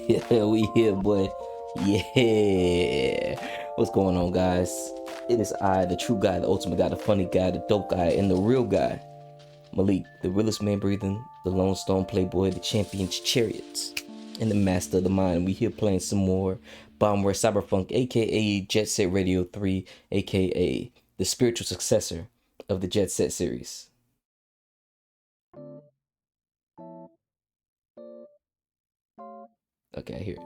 Yeah, we here, boy. Yeah. What's going on, guys? It is I, the true guy, the ultimate guy, the funny guy, the dope guy, and the real guy. Maalik, the realest man breathing, the Lone Stone Playboy, the champion's chariots, and the master of the mind. We here playing some more Bombrush Cyberfunk, aka Jet Set Radio 3, aka the spiritual successor of the Jet Set series. Okay, I hear it.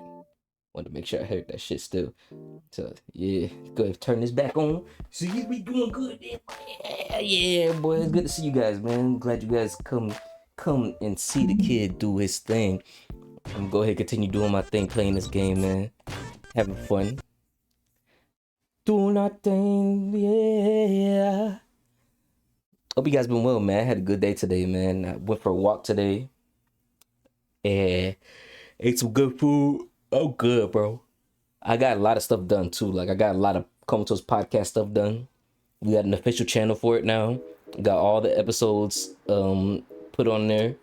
Wanted to make sure I heard that shit still. So yeah, go ahead, turn this back on. See, we doing good. Yeah, boy, it's good to see you guys, man. Glad you guys come and see the kid do his thing. I'm gonna go ahead and continue doing my thing, playing this game, man. Having fun. Doing our thing, yeah. Hope you guys been well, man. I had a good day today, man. I went for a walk today. And ate some good food. Oh, good, bro. I got a lot of stuff done too. Like I got a lot of Comatose podcast stuff done. We got an official channel for it now. Got all the episodes put on there.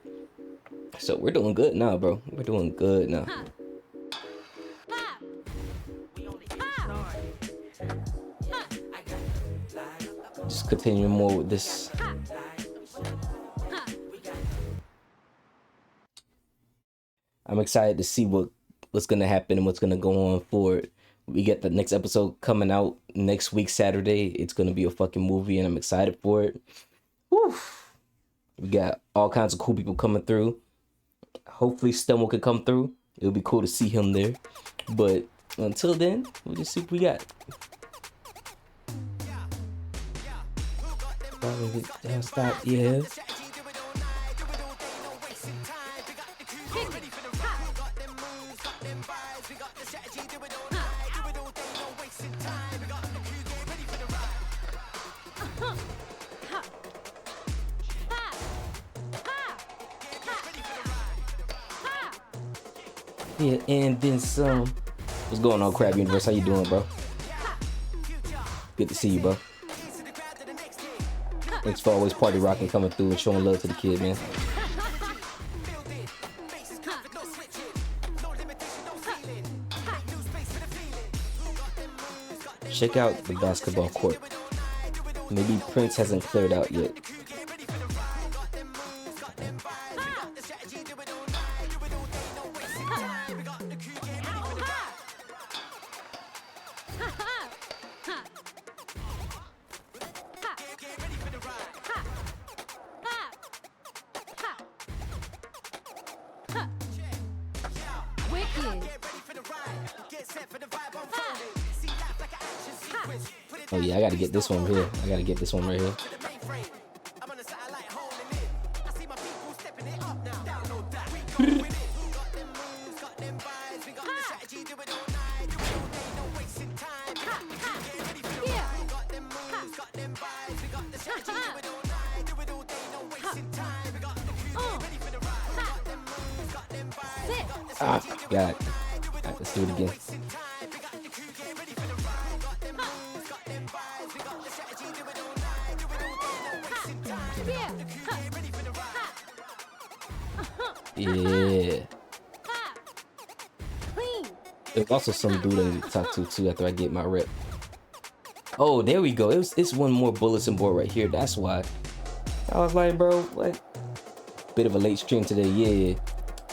So we're doing good now, bro. We're doing good now. Just continuing more with this. I'm excited to see what's gonna happen and what's gonna go on forward. We get the next episode coming out next week, Saturday. It's gonna be a fucking movie, and I'm excited for it. Whew. We got all kinds of cool people coming through. Hopefully, Stemo can come through. It'll be cool to see him there. But until then, we'll just see what we got. Stop, yeah. Yeah, and then some. What's going on, Crab Universe? How you doing, bro? Good to see you, bro. Thanks for always party rocking, coming through and showing love to the kid, man. Check out the basketball court. Maybe Prince hasn't cleared out yet. Oh yeah, I gotta get this one here. I gotta get this one right here. Ah, God. Alright, let's do it again. Yeah. There's also some dude I need to talk to too after I get my rep. Oh, there we go. It's one more bulletin board right here. That's why. I was like, bro, what? Bit of a late stream today. Yeah.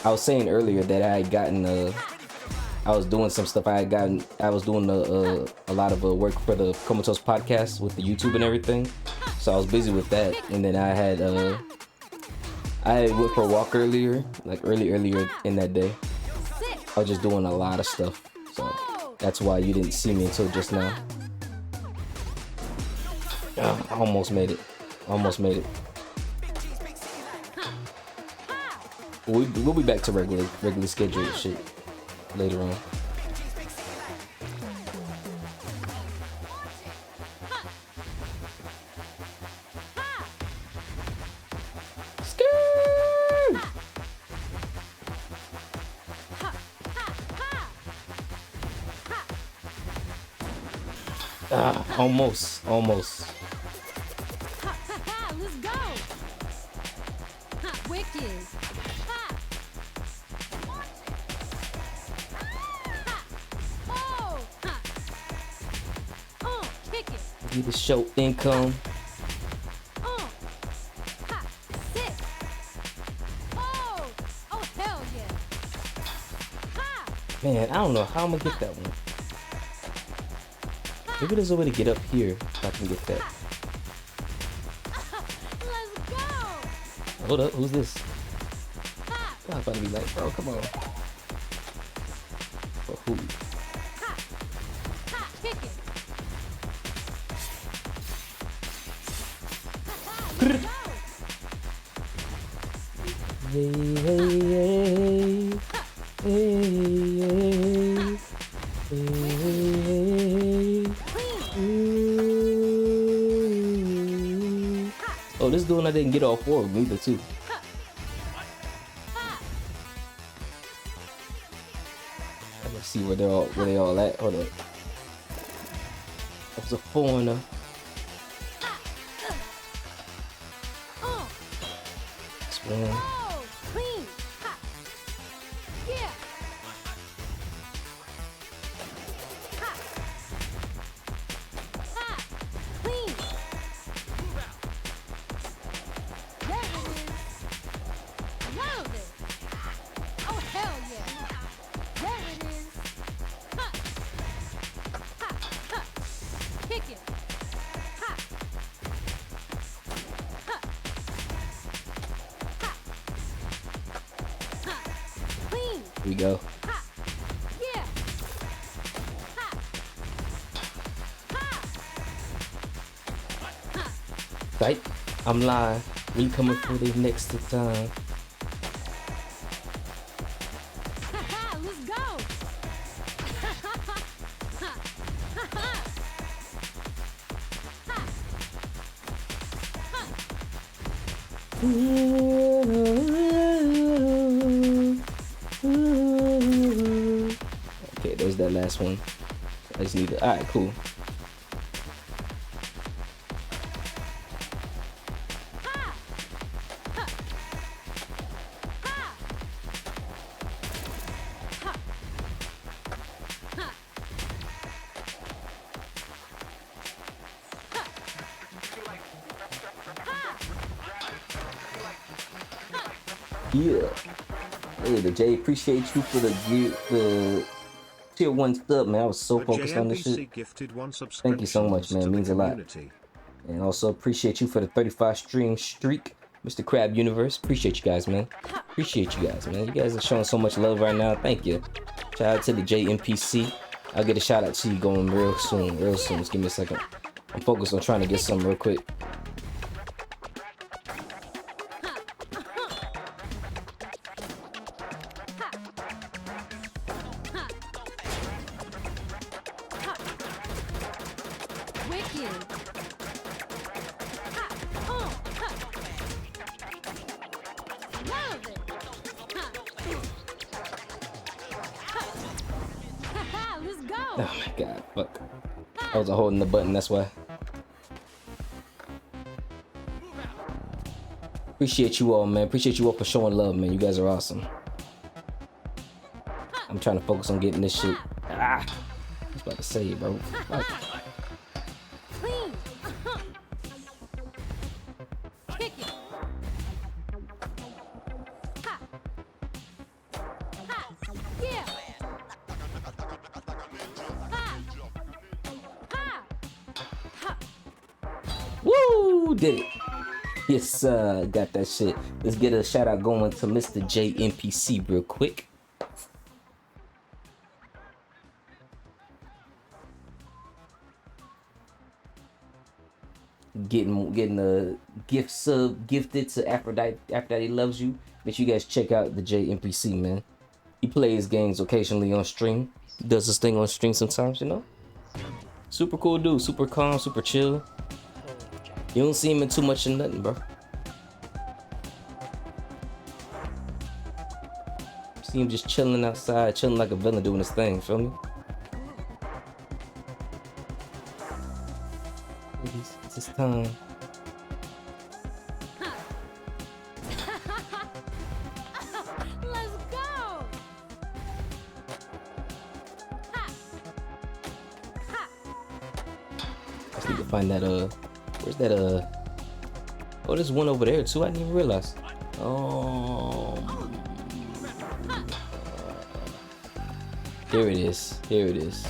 I was saying earlier that I had gotten I was doing some stuff. I was doing a lot of work for the Comatose podcast with the YouTube and everything. So I was busy with that, and then I went for a walk earlier, like earlier in that day. I was just doing a lot of stuff, so that's why you didn't see me until just now. I almost made it. We'll be back to regular scheduled shit later on. Almost. Let's go. Wicked. Need to show income. Sick. Oh, hell yeah. Man, I don't know how I'm gonna get that one. Maybe there's a way to get up here if I can get that. Let's go. Hold up, who's this? I'm about to be like, bro, come on. For who? Kick it. Hey, hey, hey, hey, hey. Oh, this dude I didn't get all four of them either too. Let's see where they all at. Hold up. That was a foreigner. Spin. Oh, clean. Yeah. Clean. There it is. Love it. Oh, hell yeah. There it is. Kick it. Clean. Here we go. Yeah. Right? I'm lying. We coming for the next time. Let's go. Okay, there's that last one. I just need to. Alright, cool. Yeah. Hey, the J, appreciate you for the tier 1 sub, man. I was so focused on this shit. Thank you so much, man. It means a lot. And also appreciate you for the 35 stream streak, Mr. Crab Universe. Appreciate you guys, man. Appreciate you guys, man. You guys are showing so much love right now. Thank you. Shout out to the JMPC. I'll get a shout out to you going real soon. Real soon. Just give me a second. I'm focused on trying to get something real quick. Oh my god, fuck. I wasn't holding the button, that's why. Appreciate you all, man. Appreciate you all for showing love, man. You guys are awesome. I'm trying to focus on getting this shit. I was about to say it, bro. Fuck. Woo! Did it. Yes, got that shit. Let's get a shout out going to Mr. JMPC real quick. Getting a gift sub gifted to Aphrodite Loves You. Make sure you guys check out the JMPC, man. He plays games occasionally on stream. He does this thing on stream sometimes, you know. Super cool dude, super calm, super chill. You don't see him in too much of nothing, bro. See him just chilling outside, chilling like a villain doing his thing, feel me? It's his time. Let's go. Just need to find that where's that oh, there's one over there too. I didn't even realize. Here it is. Here it is.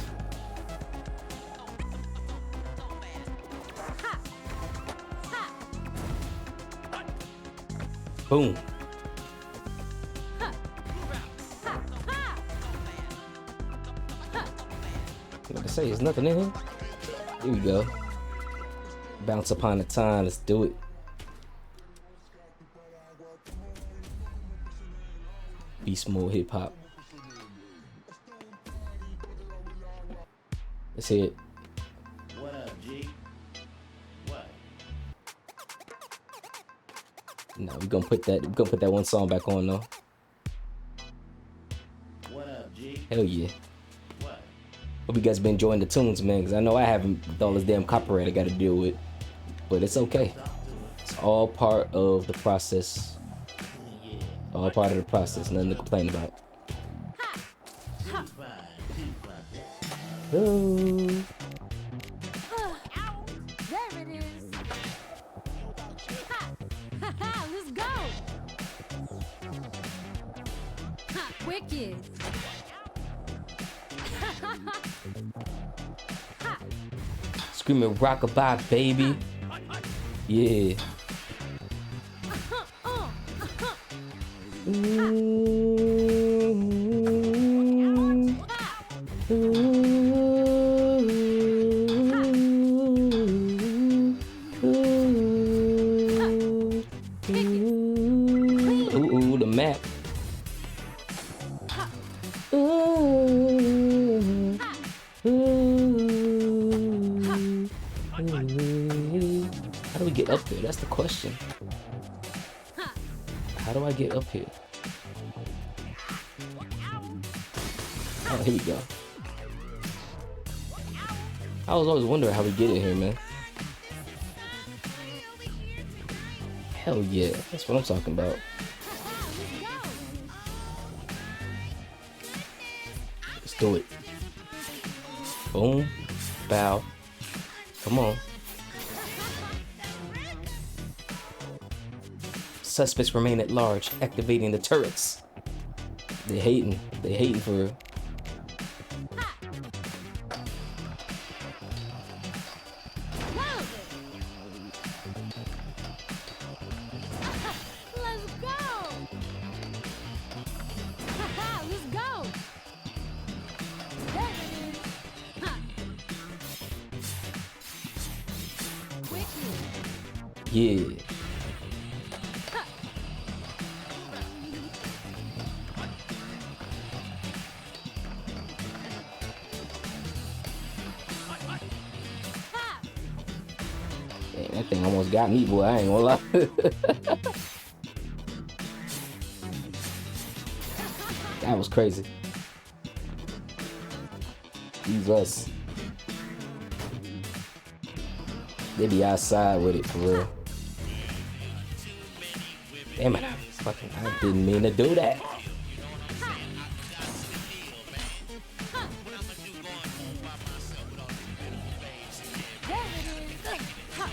Boom. What to say? There's nothing in here. Here we go. Bounce upon the time. Let's do it. Beast mode hip hop. Let's hear it. What up, G? What? No, we're gonna put that one song back on though. What up, G? Hell yeah. What? Hope you guys been enjoying the tunes, man, because I know I haven't with all this damn copyright I gotta deal with. But it's okay. It's all part of the process. All part of the process, nothing to complain about. Oh. There it is. Ha! Let's go. Ha! Wicked. Screaming rockabye, baby. Yeah. Ooh, the map. How do we get up there? That's the question. How do I get up here? Oh, here we go. I was always wondering how we get in here, man. Hell yeah, that's what I'm talking about. Let's do it. Boom. Bow. Come on. Suspects remain at large, activating the turrets. They hating for Let's go. Let's go. There it is. Ha. Wicked. yeah. Dang, that thing almost got me, boy. I ain't gonna lie. That was crazy. These us. They be outside with it for real. Damn it, I didn't mean to do that. There it is. Ha.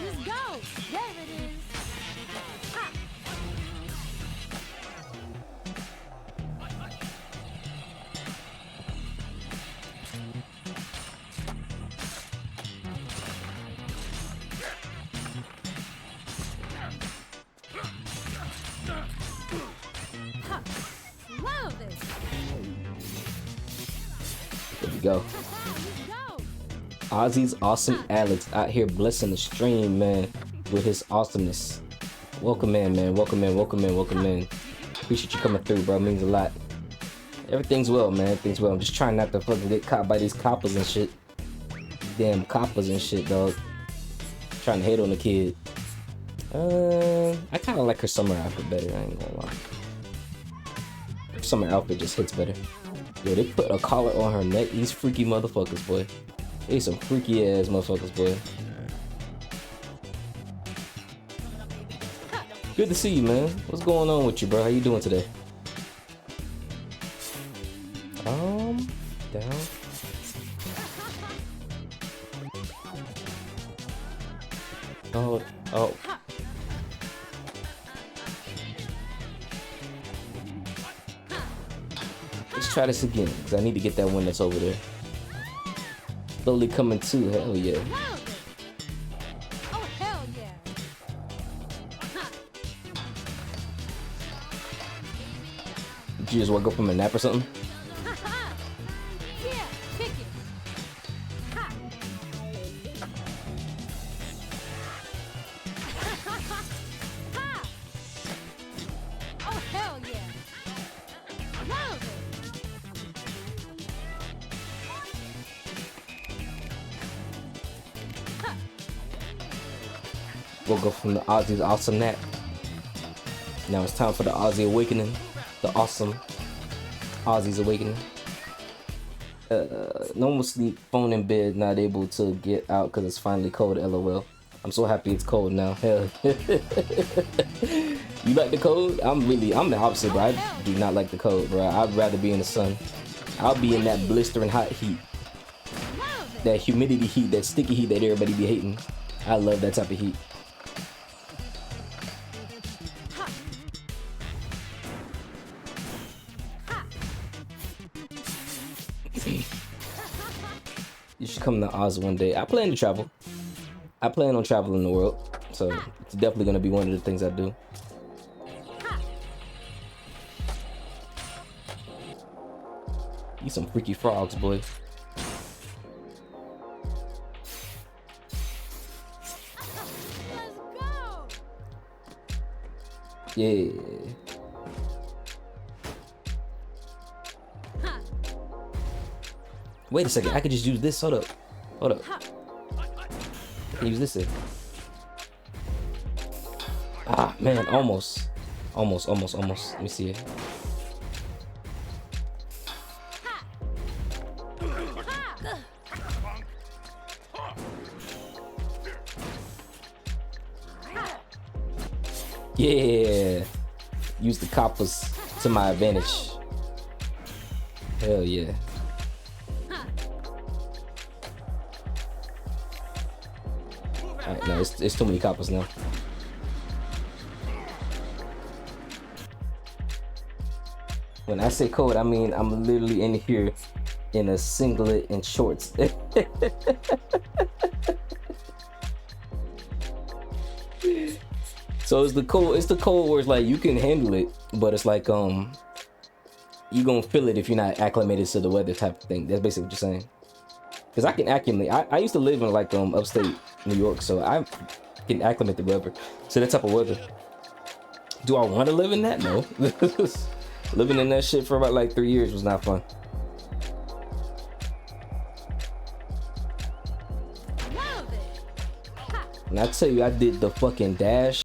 Let's go. There it is. Ha. Love it. There we go. Let's go. Ozzy's awesome Alex out here blessing the stream, man, with his awesomeness. Welcome in, man. Welcome in, welcome in, welcome in. Appreciate you coming through, bro. Means a lot. Everything's well, man. Everything's well. I'm just trying not to fucking get caught by these coppers and shit. Damn coppers and shit, dog. Trying to hate on the kid. I kind of like her summer outfit better. I ain't gonna lie. Her summer outfit just hits better. Yo, they put a collar on her neck. These freaky motherfuckers, boy. They some freaky ass motherfuckers, boy. Good to see you, man. What's going on with you, bro? How you doing today? Down. Oh, oh. Let's try this again, because I need to get that one that's over there. Slowly coming to, hell yeah. Oh, hell yeah. Did you just wake up from a nap or something? Yeah, kick it. Ha. Ha. Oh, hell yeah. Love it. Woke up from the Ozzy's awesome nap. Now it's time for the Ozzy awakening. The awesome Ozzy's awakening. Normal sleep, phone in bed, not able to get out because it's finally cold, lol. I'm so happy it's cold now. Hell. You like the cold? I'm the opposite, bro. I do not like the cold, bro. I'd rather be in the sun. I'll be in that blistering hot heat. That humidity heat, that sticky heat that everybody be hating. I love that type of heat. You should come to Oz one day. I plan to travel. I plan on traveling the world, so it's definitely gonna be one of the things I do. You some freaky frogs, boy. Let's go. Yeah. Wait a second, I could just use this. Hold up. Hold up. I can use this thing. Ah, man, almost. Almost. Let me see it. Yeah. Use the coppers to my advantage. Hell yeah. Alright, no, it's too many coppers now. When I say cold, I mean I'm literally in here in a singlet and shorts. So it's the cold where it's like you can handle it, but it's like you gonna feel it if you're not acclimated to the weather type of thing. That's basically what you're saying. Cause I can acclimate. I used to live in like upstate New York, so I can acclimate the weather to that type of weather. Do I want to live in that? No. Living in that shit for about like 3 years was not fun. Love it. And I tell you, I did the fucking dash.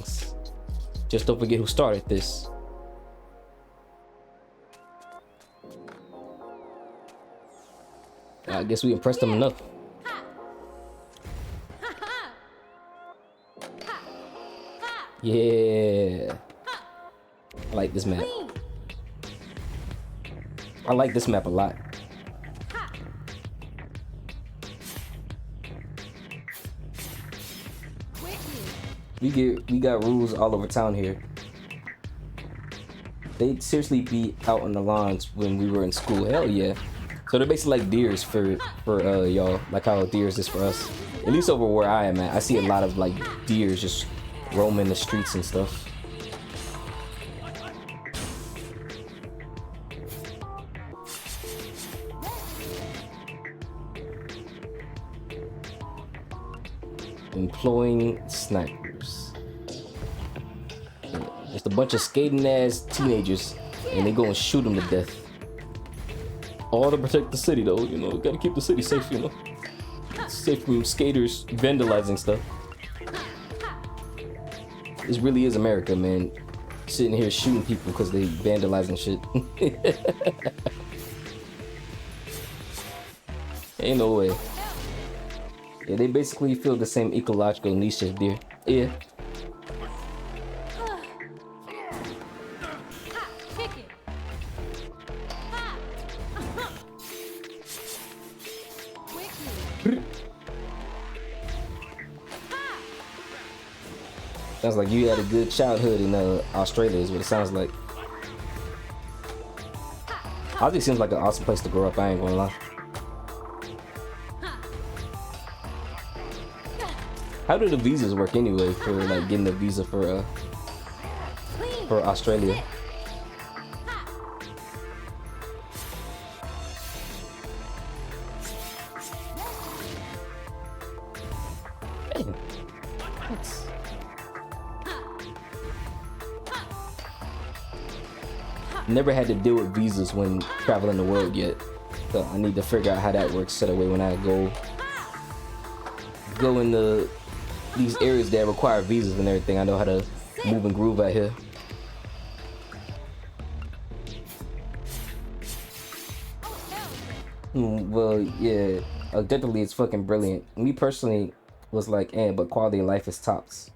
things. Just don't forget who started this. I guess we impressed them enough. Yeah. I like this map. I like this map a lot. We got rules all over town here. They'd seriously be out on the lawns when we were in school. Hell yeah. So they're basically like deers for y'all, like how deers is for us. At least over where I am at, I see a lot of like deers just roaming the streets and stuff. Employing snipers. Just a bunch of skating ass teenagers, and they go and shoot them to death. All to protect the city, though. You know, gotta keep the city safe. You know, safe from skaters vandalizing stuff. This really is America, man. Sitting here shooting people because they vandalizing shit. Ain't no way. Yeah, they basically feel the same ecological niche as deer. Yeah. Sounds like you had a good childhood in Australia is what it sounds like. Aussie seems like an awesome place to grow up, I ain't gonna lie. How do the visas work anyway for like getting a visa for Australia? Damn. Never had to deal with visas when traveling the world yet, so I need to figure out how that works so that way when I go into these areas that require visas and everything, I know how to move and groove out here. Well, yeah, definitely it's fucking brilliant. Me personally was like, but quality of life is tops.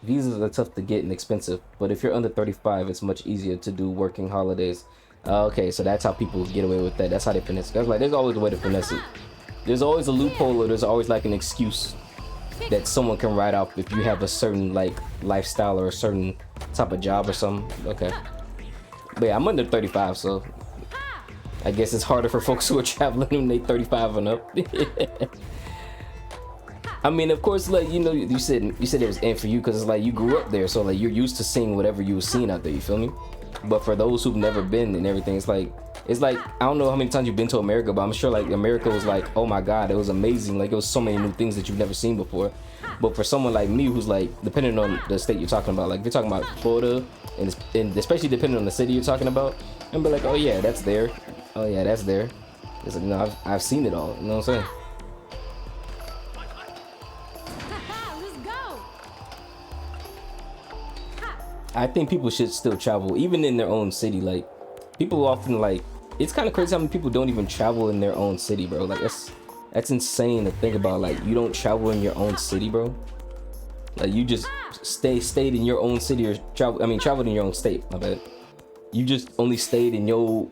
Visas are tough to get and expensive, but if you're under 35, it's much easier to do working holidays. Okay, so that's how people get away with that. That's how they finesse it. That's like, there's always a way to finesse it. There's always a loophole, or there's always like an excuse that someone can write off if you have a certain like lifestyle or a certain type of job or something. Okay. But yeah, I'm under 35, so I guess it's harder for folks who are traveling when they 35 and up. I mean, of course, like, you know, you said it was in for you because it's like you grew up there, so like you're used to seeing whatever you were seeing out there. You feel me? But for those who've never been and everything, it's like I don't know how many times you've been to America, but I'm sure like America was like, oh my god, it was amazing. Like it was so many new things that you've never seen before. But for someone like me who's like, depending on the state you're talking about, like if you're talking about Florida and especially depending on the city you're talking about, and be like, oh yeah, that's there. Oh yeah, that's there. It's like, no, I've seen it all. You know what I'm saying? I think people should still travel, even in their own city. Like, people often like, it's kind of crazy how many people don't even travel in their own city, bro. Like, that's insane to think about. Like, you don't travel in your own city, bro. Like, you just stayed in your own city or traveled in your own state. My bad. You just only stayed in your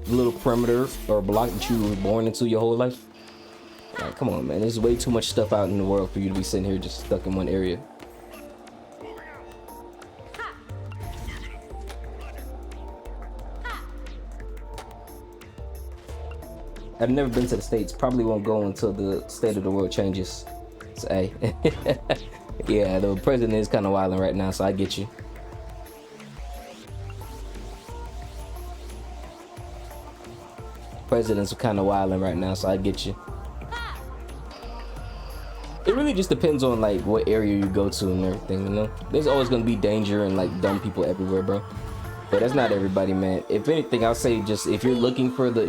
little perimeter or block that you were born into your whole life. Like, come on, man. There's way too much stuff out in the world for you to be sitting here just stuck in one area. I've never been to the States. Probably won't go until the state of the world changes. So, hey. Yeah, the president is kind of wilding right now, so I get you. Presidents are kind of wilding right now, so I get you. It really just depends on like what area you go to and everything, you know? There's always gonna be danger and like dumb people everywhere, bro. But that's not everybody, man. If anything, I'll say just if you're looking for the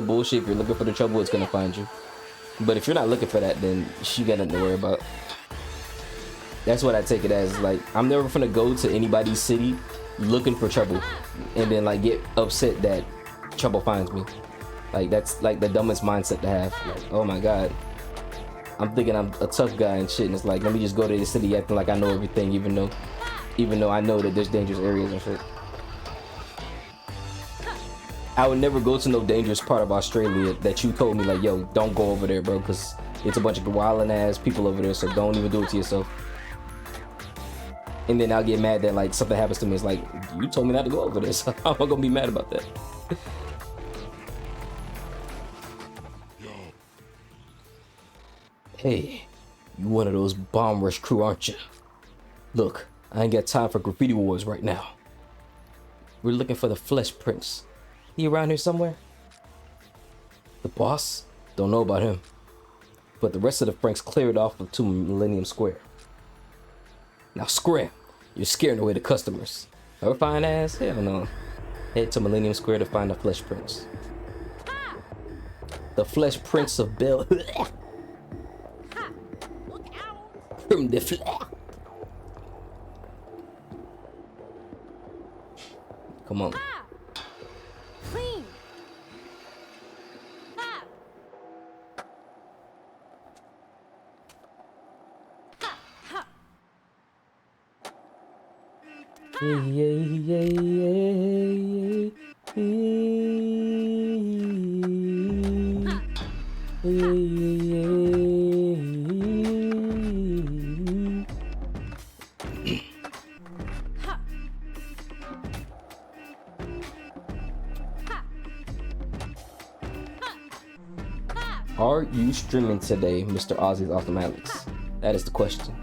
bullshit, if you're looking for the trouble, it's gonna find you. But if you're not looking for that, then she got nothing to worry about. That's what I take it as. Like, I'm never gonna go to anybody's city looking for trouble and then like get upset that trouble finds me. Like, that's like the dumbest mindset to have. Like, oh my god, I'm thinking I'm a tough guy and shit, and it's like, let me just go to the city acting like I know everything, even though I know that there's dangerous areas and shit. I would never go to no dangerous part of Australia that you told me like, yo, don't go over there, bro, because it's a bunch of wildin' ass people over there, so don't even do it to yourself. And then I'll get mad that like something happens to me. It's like, you told me not to go over there, so how am I gonna be mad about that? Hey, you one of those Bombrush crew, aren't you? Look, I ain't got time for graffiti wars right now. We're looking for the Flesh Prince. He around here somewhere? The boss? Don't know about him. But the rest of the Franks cleared off to Millennium Square. Now scram! You're scaring away the customers. Her fine ass? Hell no. Head to Millennium Square to find the Flesh Prince. The Flesh Prince of Bel... From the flesh. Come on. Clean. Ha. Ha. Ha. Yeah, yeah, yeah, yeah, yeah. Are you streaming today, Mr. Ozzy's Awesome Alex? That is the question.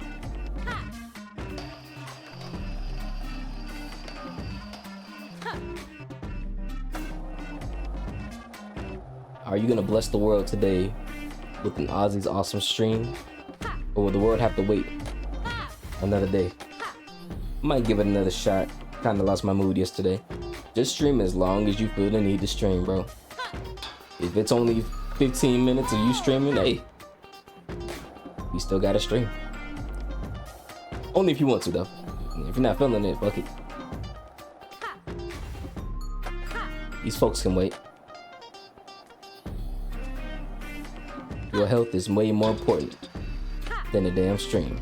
Are you gonna bless the world today with an Ozzy's Awesome stream? Or will the world have to wait another day? Might give it another shot. Kinda lost my mood yesterday. Just stream as long as you feel the need to stream, bro. If it's only 15 minutes of you streaming, hey, you still gotta stream. Only if you want to, though. If you're not feeling it, fuck it. These folks can wait. Your health is way more important than a damn stream.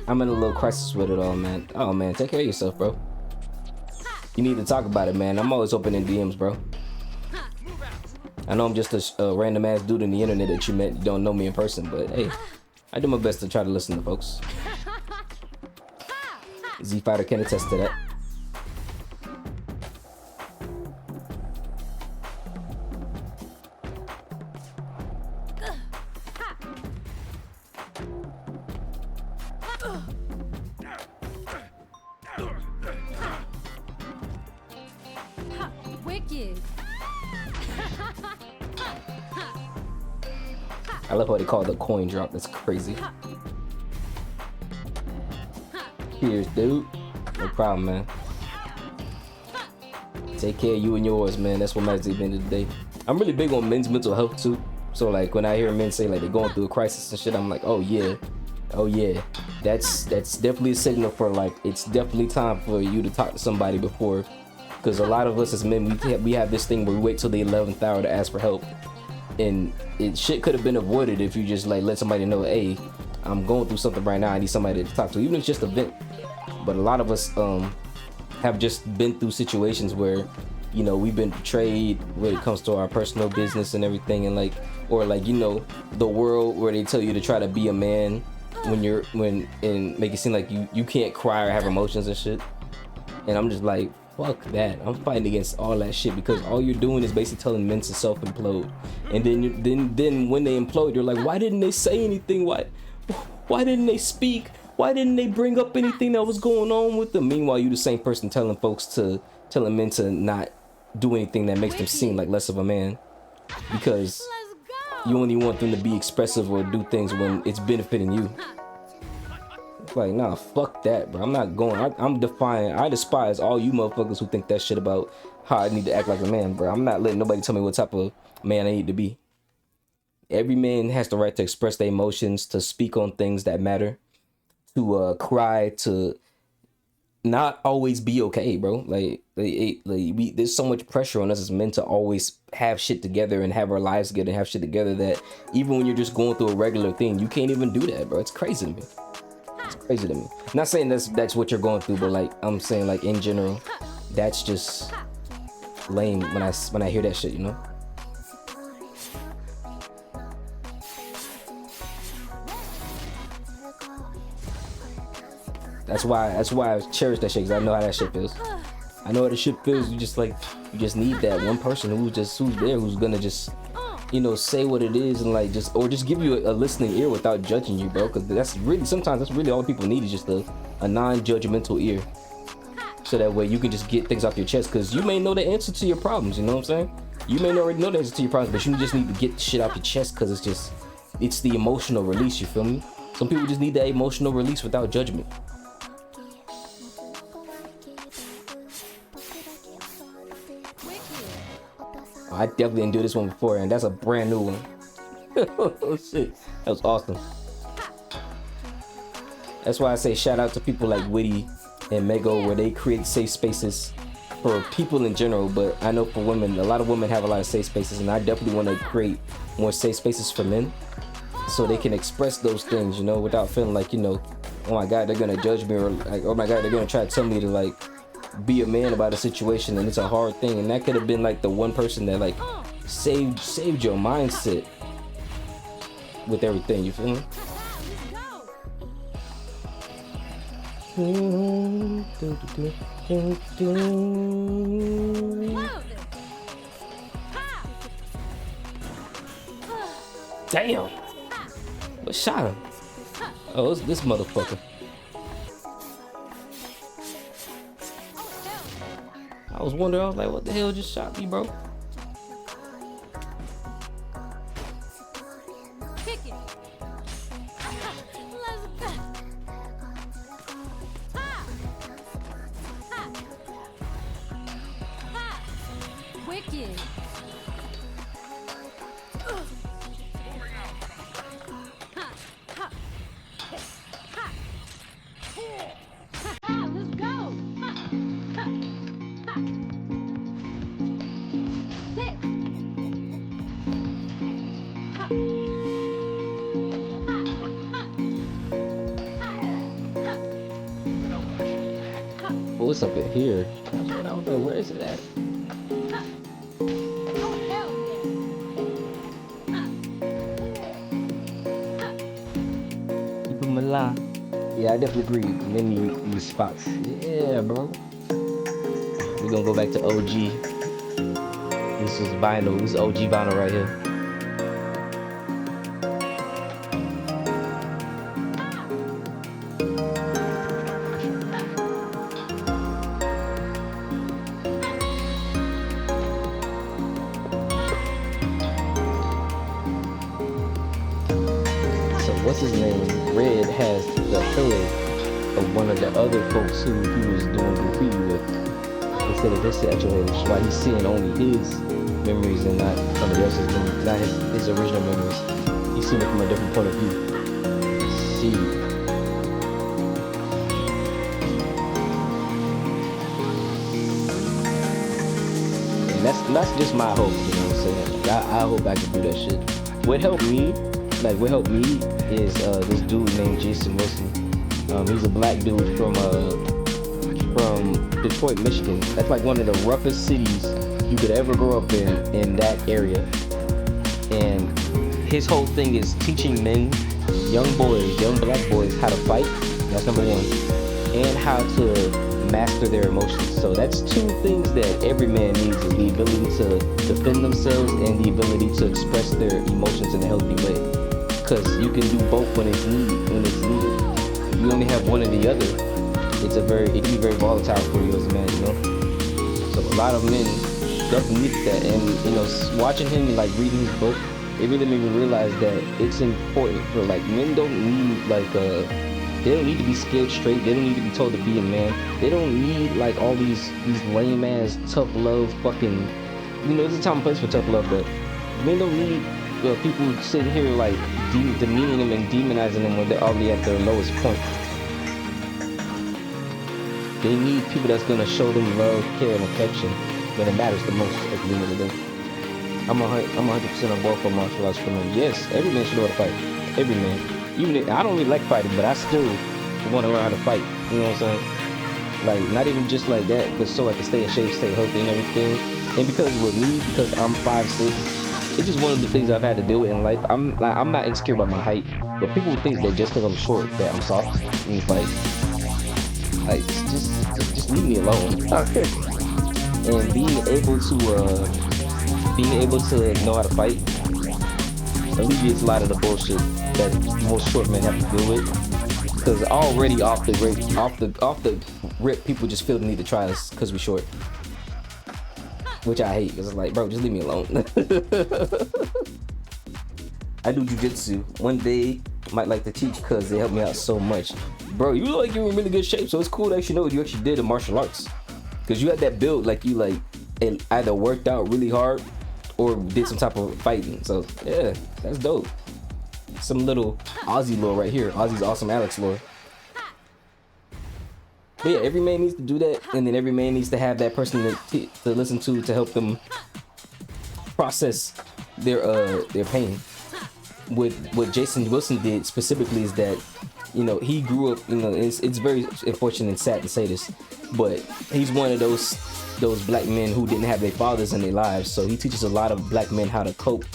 I'm in a little crisis with it all, man. Oh, man, take care of yourself, bro. You need to talk about it, man. I'm always open in DMs, bro. I know I'm just a random ass dude on the internet that you met. You don't know me in person, but hey, I do my best to try to listen to folks. Z-Fighter can attest to that. Wicked. I love how they call it a coin drop. That's crazy. Cheers, dude. No problem, man. Take care of you and yours, man. That's what matters at the end of the day. I'm really big on men's mental health too. So like when I hear men say like they're going through a crisis and shit, I'm like, oh yeah. That's definitely a signal for like it's definitely time for you to talk to somebody before. Because a lot of us as men, we have this thing where we wait till the 11th hour to ask for help. And shit could have been avoided if you just like let somebody know, hey, I'm going through something right now. I need somebody to talk to, even if it's just a vent. But a lot of us have just been through situations where, you know, we've been betrayed when it comes to our personal business and everything, and like, or like, you know, the world where they tell you to try to be a man and make it seem like you can't cry or have emotions and shit. And I'm just like, fuck that. I'm fighting against all that shit because all you're doing is basically telling men to self-implode. And then when they implode, you're like, why didn't they say anything? Why didn't they speak? Why didn't they bring up anything that was going on with them? Meanwhile, you the same person telling men to not do anything that makes them seem like less of a man because you only want them to be expressive or do things when it's benefiting you. Like, nah, fuck that, bro. I'm not going. I despise all you motherfuckers who think that shit about how I need to act like a man, bro. I'm not letting nobody tell me what type of man I need to be. Every man has the right to express their emotions, to speak on things that matter, to cry, to not always be okay, bro. There's so much pressure on us as men to always have shit together and have our lives together and have shit together that even when you're just going through a regular thing, you can't even do that, bro. It's crazy to me. It's crazy to me. Not saying that's what you're going through, but like I'm saying, like in general, that's just lame when I hear that shit, you know. That's why I cherish that shit, because I know how that shit feels. I know how the shit feels. You just need that one person who's there, who's gonna just, you know, say what it is and like just give you a listening ear without judging you, bro. Because sometimes that's really all people need is just a non-judgmental ear, so that way you can just get things off your chest. Because you may know the answer to your problems, you know what I'm saying? You may already know the answer to your problems, but you just need to get shit off your chest because it's the emotional release. You feel me? Some people just need that emotional release without judgment. I definitely didn't do this one before, and that's a brand new one. Oh shit, that was awesome. That's why I say shout out to people like Witty and Mego, where they create safe spaces for people in general. But I know for women, a lot of women have a lot of safe spaces, and I definitely want to create more safe spaces for men, so they can express those things, you know, without feeling like, you know, oh my god, they're gonna judge me, or like, oh my god, they're gonna try to tell me to like be a man about a situation, and it's a hard thing. And that could have been like the one person that like saved your mindset with everything, you feel me? Damn, what shot him? Oh, it's this motherfucker. I was wondering, I was like, what the hell just shot me, bro? Kick it. Let's go. Ha! Ha! Ha! Wicked. Ha! Ha! Ha! Ha! Let's go. Ha! Ha! Ha! Sit. Ha! Oh, it's up in here. I don't know, where is it at? Yeah, I definitely agree. Many these spots. Yeah, bro. We're gonna go back to OG. This is vinyl. This is OG vinyl right here. What's his name? Red has the head of one of the other folks who he was doing graffiti with. He said that this actually is why he's seeing only his memories and not somebody else's memories, not his original memories. He's seeing it from a different point of view. See. And that's just my hope, you know what I'm saying? Like, I hope I can do that shit. What helped me is this dude named Jason Wilson. He's a black dude from Detroit, Michigan. That's like one of the roughest cities you could ever grow up in that area. And his whole thing is teaching men, young black boys, how to fight. That's number one. And how to master their emotions. So that's two things that every man needs: is the ability to defend themselves and the ability to express their emotions in a healthy way. Because you can do both when it's needed. If you only have one or the other, it can be very volatile for you as a man, you know. So a lot of men definitely need that, and you know, watching him, like reading his book, it really made me realize that it's important for like men don't need like They don't need to be scared straight. They don't need to be told to be a man. They don't need like all these lame ass tough love fucking. You know, there's a time and place for tough love, but men don't need people sitting here like demeaning them and demonizing them when they're already at their lowest point. They need people that's gonna show them love, care, and affection when it matters the most at the end of the day. I'm 100% on board for martial arts for men. Yes, every man should know how to fight. Every man. Even if, I don't really like fighting, but I still want to learn how to fight. You know what I'm saying? Like, not even just like that, but so I can stay in shape, stay healthy and everything. And because with me, because I'm 5'6", it's just one of the things I've had to deal with in life. I'm not insecure about my height, but people think that just because I'm short, that I'm soft. And it's like just leave me alone. And being able to know how to fight alleviates a lot of the bullshit that most short men have to deal with. Because already off the rip, people just feel the need to try us because we're short, which I hate. Because it's like, bro, just leave me alone. I do jujitsu. One day, might like to teach because they help me out so much. Bro, you look like you're in really good shape, so it's cool to actually know what you actually did in martial arts. Because you had that build like you like it either worked out really hard or did some type of fighting. So yeah, that's dope. Some little Aussie lore right here. Aussie's awesome Alex lore. But yeah, every man needs to do that, and then every man needs to have that person to listen to help them process their pain. What Jason Wilson did specifically is that, you know, he grew up, you know, it's very unfortunate and sad to say this, but he's one of those black men who didn't have their fathers in their lives. So he teaches a lot of black men how to cope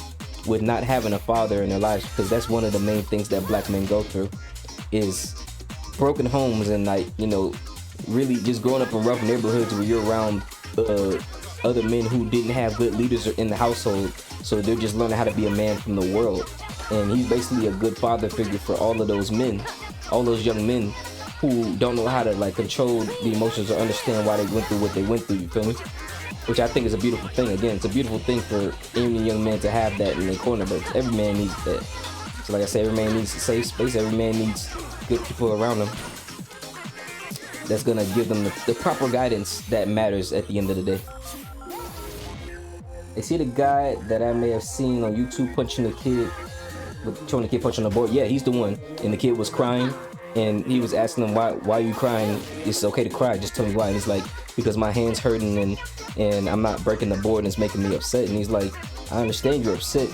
with not having a father in their lives, because that's one of the main things that black men go through is broken homes and, like, you know, really just growing up in rough neighborhoods where you're around other men who didn't have good leaders in the household, so they're just learning how to be a man from the world. And he's basically a good father figure for all of those men, all those young men who don't know how to like control the emotions or understand why they went through what they went through, you feel me? Which I think is a beautiful thing. Again, it's a beautiful thing for any young man to have that in their corner, but every man needs that. So like I said, every man needs a safe space, every man needs good people around them that's gonna give them the proper guidance that matters at the end of the day. Is he the guy that I may have seen on YouTube punching the kid, showing the kid punching the board? Yeah, he's the one. And the kid was crying, and he was asking him, why are you crying? It's okay to cry, just tell me why. And he's like, because my hand's hurting and I'm not breaking the board and it's making me upset. And he's like, I understand you're upset,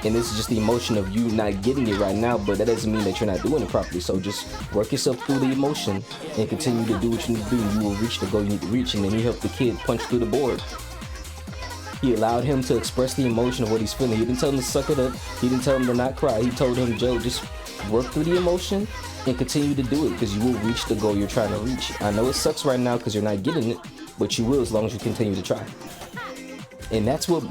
and this is just the emotion of you not getting it right now, but that doesn't mean that you're not doing it properly. So just work yourself through the emotion and continue to do what you need to do. You will reach the goal you need to reach. And then he helped the kid punch through the board. He allowed him to express the emotion of what he's feeling. He didn't tell him to suck it up. He didn't tell him to not cry. He told him, Joe, just work through the emotion and continue to do it, because you will reach the goal you're trying to reach. I know it sucks right now because you're not getting it, but you will as long as you continue to try. And that's what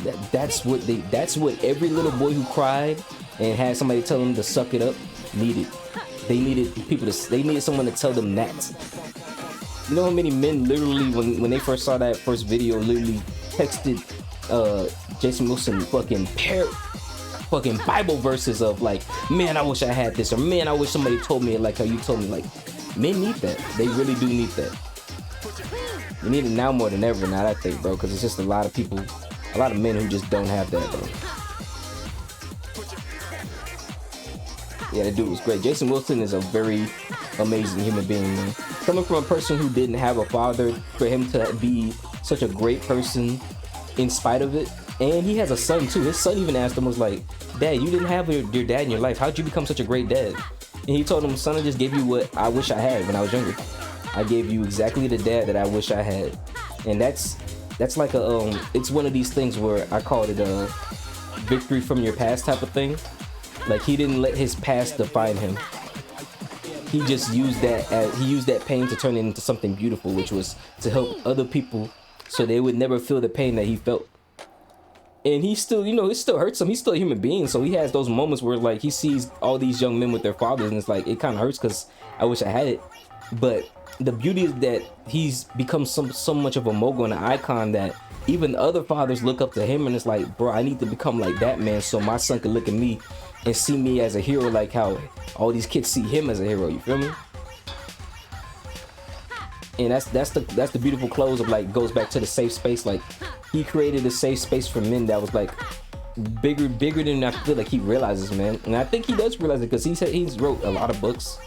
every little boy who cried and had somebody tell him to suck it up needed. They needed someone to tell them that. You know how many men literally, when they first saw that first video, literally texted Jason Wilson fucking Bible verses of like, man, I wish I had this, or man, I wish somebody told me it like how you told me. Like, men need that. They really do need that. We need it now more than ever, now I think, bro, because it's just a lot of people, a lot of men who just don't have that, bro. Yeah, that dude was great. Jason Wilson is a very amazing human being, man. Coming from a person who didn't have a father, for him to be such a great person in spite of it. And he has a son too. His son even asked him, was like, Dad, you didn't have your dad in your life. How'd you become such a great dad? And he told him, son, I just gave you what I wish I had when I was younger. I gave you exactly the dad that I wish I had. And that's like a it's one of these things where I called it a victory from your past type of thing. Like, he didn't let his past define him. He just used that pain to turn it into something beautiful, which was to help other people so they would never feel the pain that he felt. And he still, you know, it still hurts him. He's still a human being, so he has those moments where, like, he sees all these young men with their fathers, and it's like, it kind of hurts because I wish I had it. But the beauty is that he's become so much of a mogul and an icon that even other fathers look up to him, and it's like, bro, I need to become like that man so my son can look at me and see me as a hero, like how all these kids see him as a hero, you feel me? And that's the beautiful close of like goes back to the safe space. Like he created a safe space for men that was like bigger than I feel like he realizes, man. And I think he does realize it because he's wrote a lot of books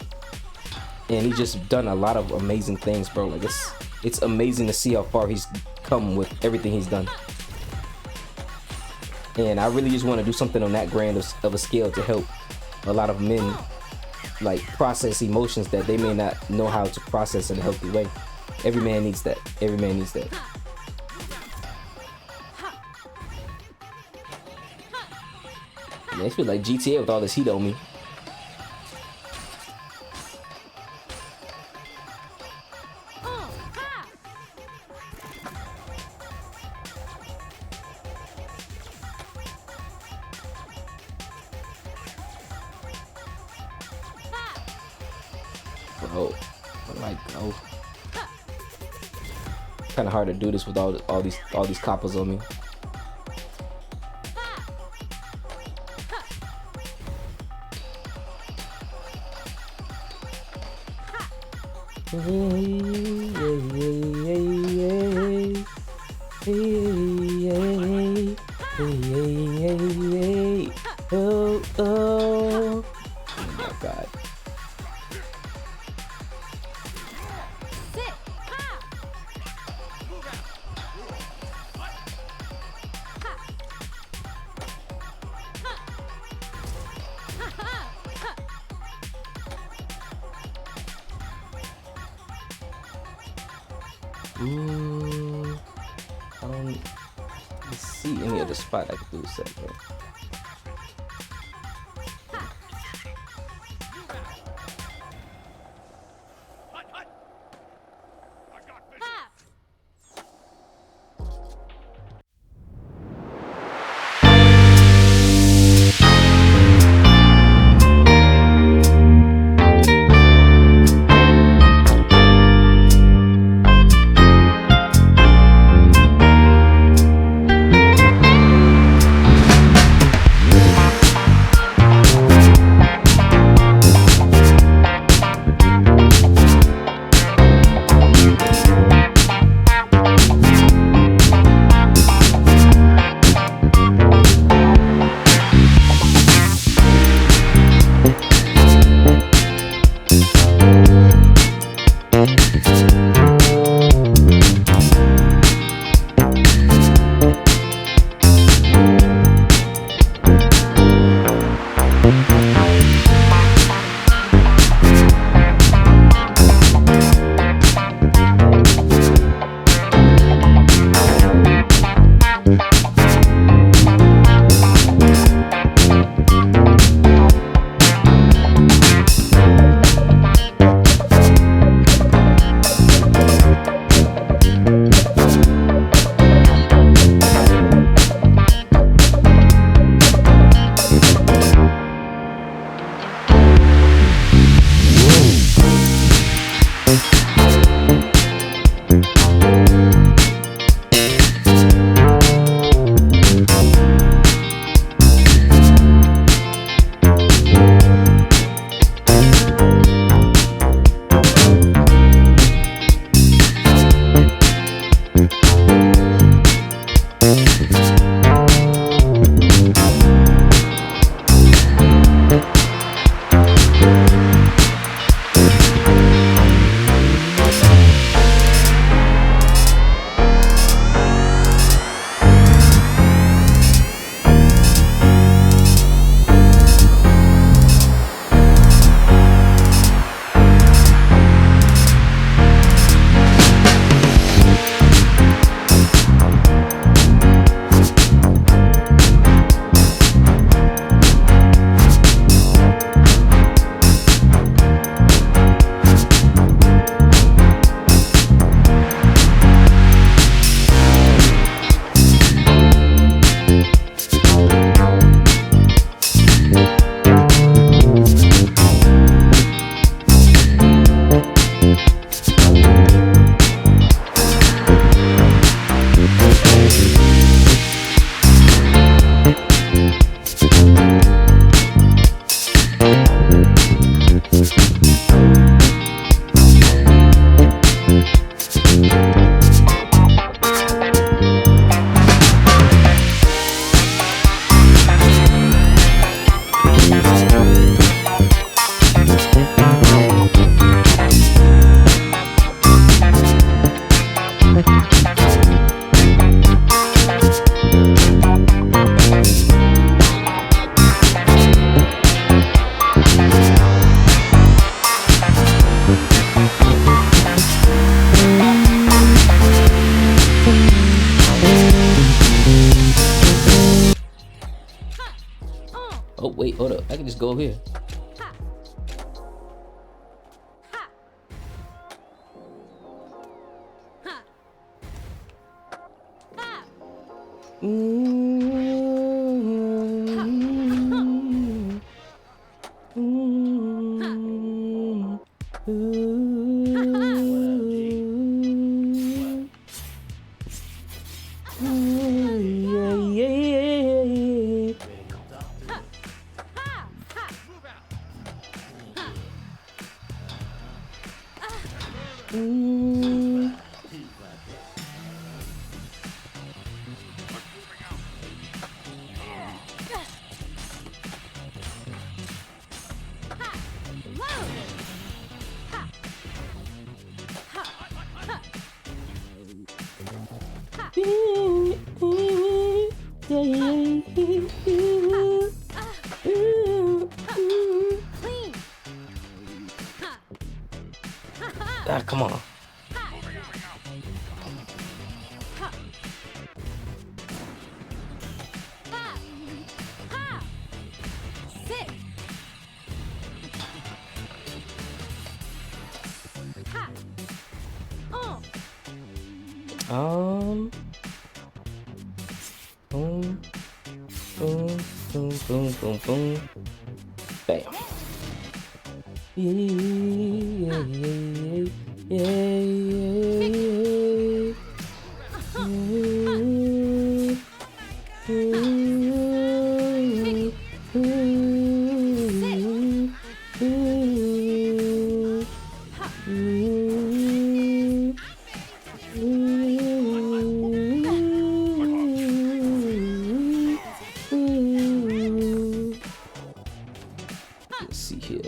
and he's just done a lot of amazing things, bro. Like it's amazing to see how far he's come with everything he's done. And I really just want to do something on that grand of a scale to help a lot of men like process emotions that they may not know how to process in a healthy way. Every man needs that. Every man needs that. Man, it feels like GTA with all this heat on me. Bro, like, oh, kind of hard to do this with all these coppers on me. Oh my God. I don't see any other spot I could do this at, bro. go here. Ha. Ha. Ha. Ha. Clean. Ah, come on. Sit. Ha. Boom, boom, boom, boom, boom, boom. Bam. Yeah, yeah, yeah, Let's see here.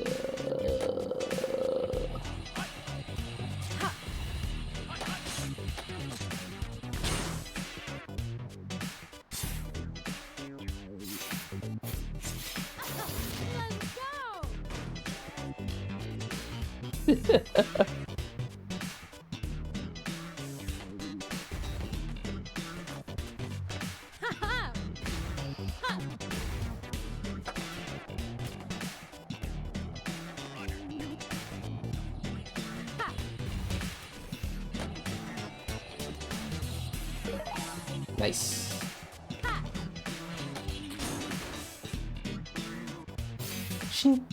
Nice. Shing.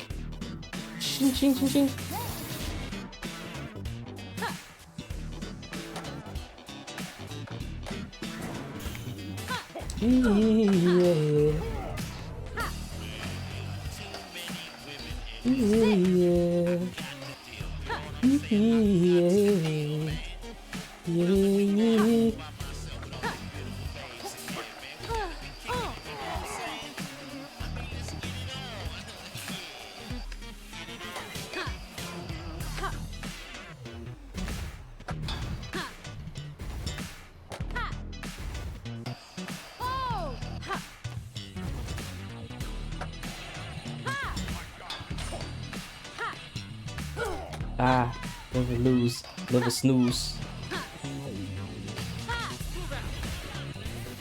Shing, shing, shing, shing. Yeah. Ah, never lose, never snooze.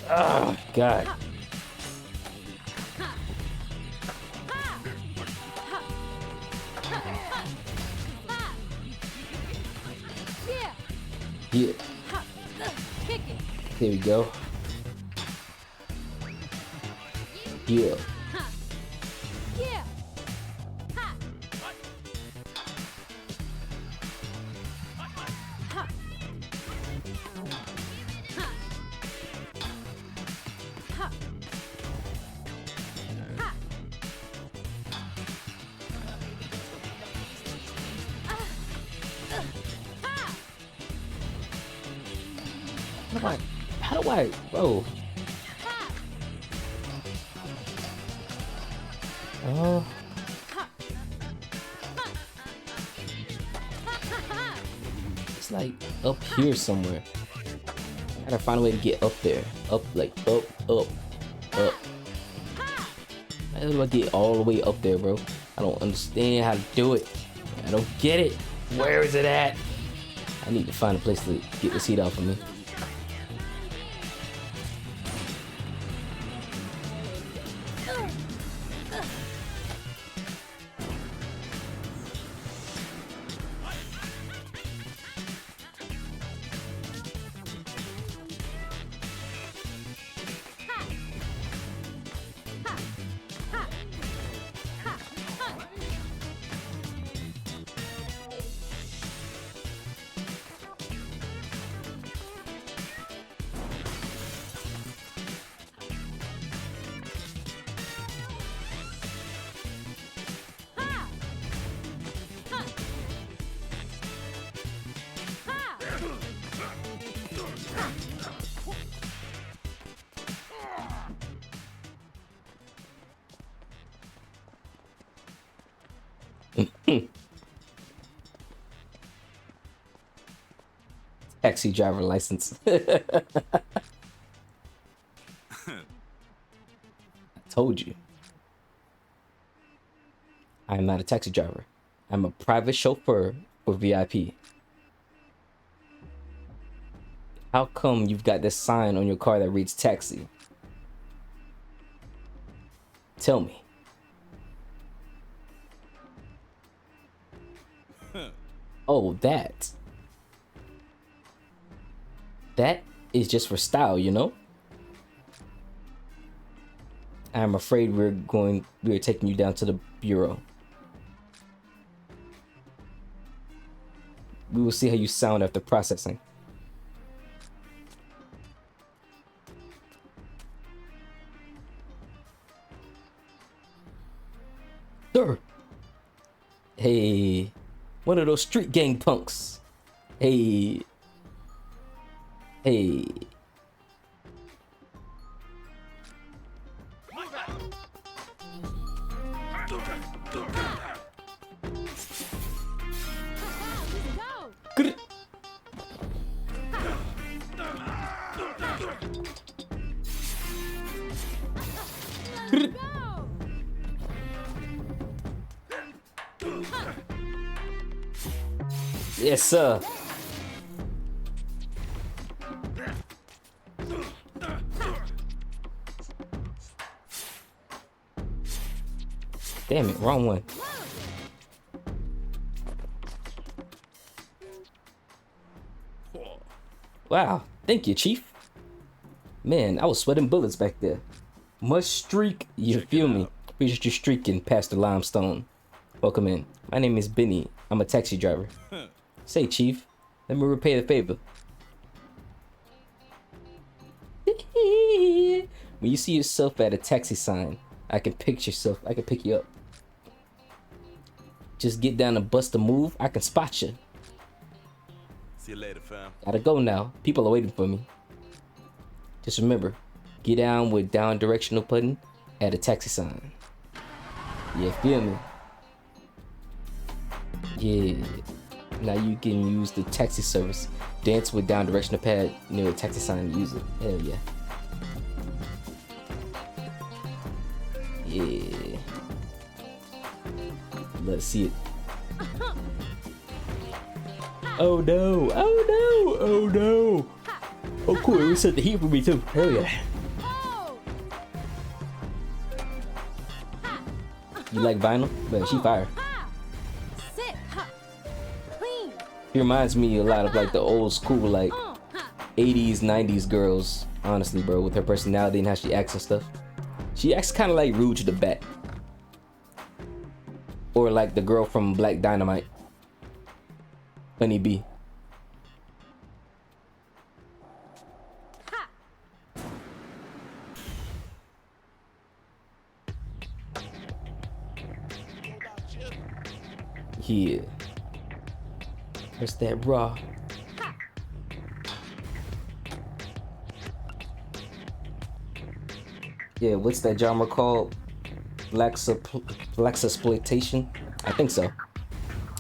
Oh, God. Yeah. There we go. Yeah. How do I, bro? Oh. It's like up here somewhere. I gotta find a way to get up there. Up, like, up. How do I get all the way up there, bro? I don't understand how to do it. I don't get it. Where is it at? I need to find a place to get this heat off of me. Taxi driver license. I told you. I am not a taxi driver. I'm a private chauffeur for VIP. How come you've got this sign on your car that reads taxi? Tell me. Oh, that. That is just for style, you know? I'm afraid we're taking you down to the bureau. We will see how you sound after processing. Sir. Hey. One of those street gang punks. Hey. Hey. Good. Yes, sir. Damn it, wrong one. Wow, thank you, Chief. Man, I was sweating bullets back there. Must streak, you feel me? Appreciate you streaking past the limestone. Welcome in. My name is Benny. I'm a taxi driver. Say, Chief, let me repay the favor. When you see yourself at a taxi sign, I can pick you up. Just get down and bust a move, I can spot you. See you later, fam. Gotta go now. People are waiting for me. Just remember, get down with down directional button at a taxi sign. Yeah, feel me? Yeah. Now you can use the taxi service. Dance with down directional pad near a taxi sign and use it. Hell yeah. Yeah. Let's see it. Oh no! Oh no! Oh no! Oh cool, it set the heat for me too. Hell yeah. You like vinyl? But she fire. He reminds me a lot of like the old school like 80s, 90s girls, honestly, bro, with her personality and how she acts and stuff. She acts kind of like Rouge the Bat. Or like the girl from Black Dynamite. Honey Bee. Yeah. Where's that raw? Yeah, what's that genre called? Black exploitation? I think so.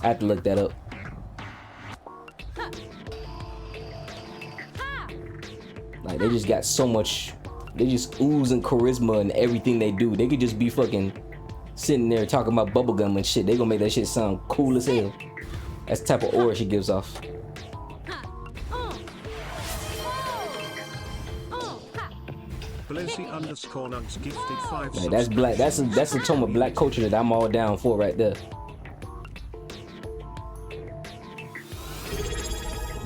I have to look that up. Like they just got so much, they just oozing charisma and everything they do. They could just be fucking sitting there talking about bubblegum and shit. They gonna make that shit sound cool as hell. That's the type of aura she gives off. Like that's black. That's a tone of black culture that I'm all down for right there.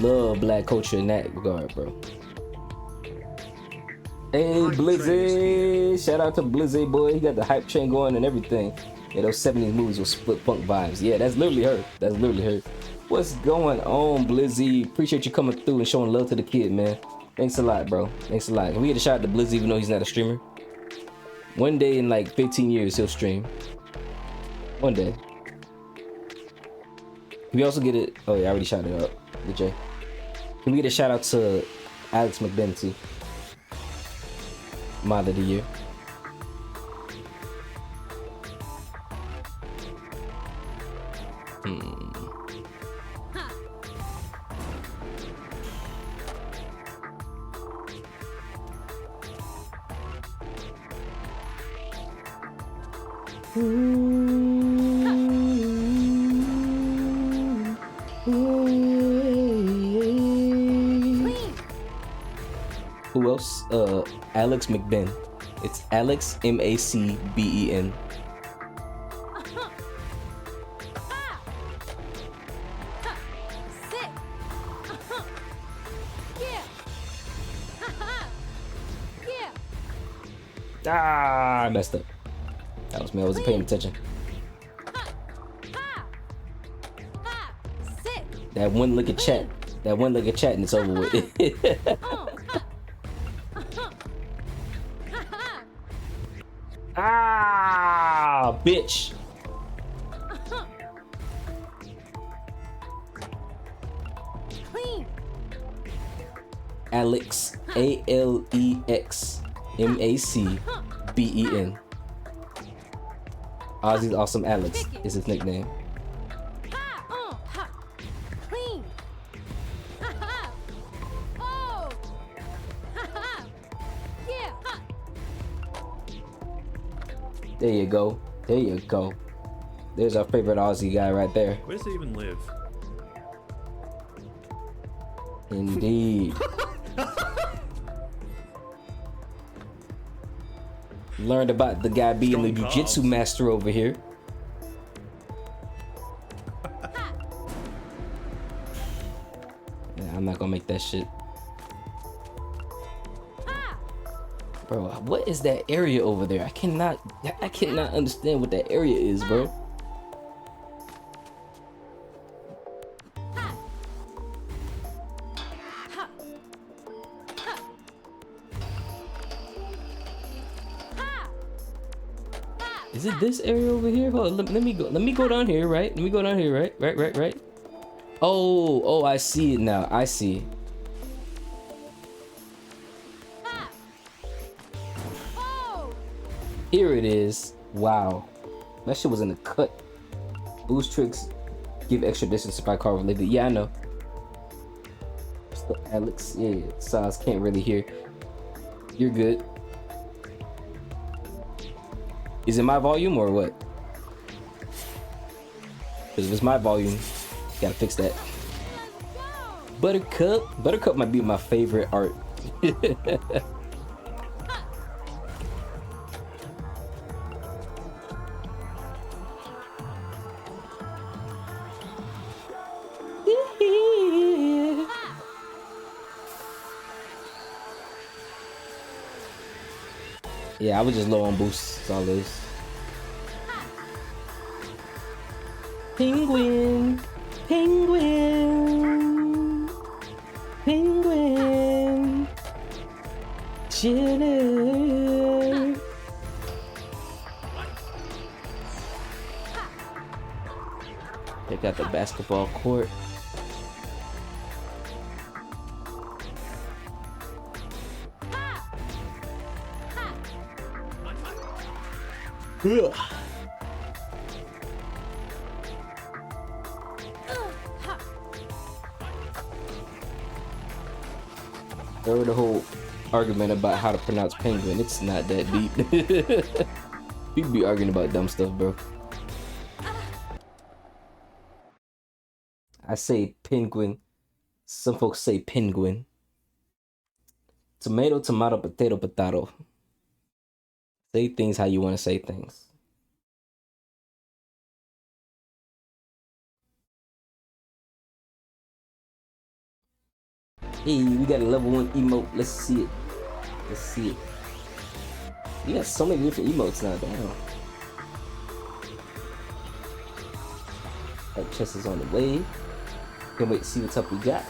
Love black culture in that regard, bro. Hey, Blizzy! Shout out to Blizzy, boy. He got the hype train going and everything. Yeah, those 70s movies with split punk vibes. Yeah, that's literally her. That's literally her. What's going on, Blizzy? Appreciate you coming through and showing love to the kid, man. Thanks a lot, bro. Thanks a lot. Can we get a shout out to Blizzy even though he's not a streamer? One day in like 15 years, he'll stream. One day. Can we also get it? Oh, yeah, I already shouted out. Good Jay. Can we get a shout out to Alex McBenty? Mod of the year. Clean. Who else? Alex McBen. It's Alex MACBEN. Ha. Ha. Sit. Yeah. Yeah. Ah, I messed up. That was me. I wasn't paying attention. Ha. Ha. Sit. That one look at chat. That one look at chat and it's over with. Ha. Ah, bitch. Clean. Alex, ALEXMACBEN. Ozzy's Awesome Alex is his nickname. Ha. Clean. Oh. Yeah. There you go. There you go. There's our favorite Aussie guy right there. Where does he even live? Indeed. Learned about the guy being the Strong jiu-jitsu calves. master over here. Yeah, I'm not gonna make that shit. Bro, what is that area over there? I cannot understand what that area is, bro. Is it this area over here? Hold on, let me go. Let me go down here, right? Let me go down here, right? Right. Oh, I see it now. I see. Oh. Here it is. Wow. That shit was in the cut. Boost tricks give extra distance to car related. Yeah, I know. So, Alex, yeah, Saz can't really hear. You're good. Is it my volume or what? Because if it's my volume, gotta fix that. Buttercup might be my favorite art. Yeah, I was just low on boosts, that's all it is. Penguin! Chiller! Check out the basketball court. Ugh. There was the whole argument about how to pronounce penguin. It's not that deep. People be arguing about dumb stuff, bro. I say penguin. Some folks say penguin. Tomato, tomato, potato, potato. Say things how you want to say things. Hey, we got a level 1 emote. Let's see it. Let's see it. We got so many different emotes now. Damn. That chest is on the way. Can't wait to see what up we got.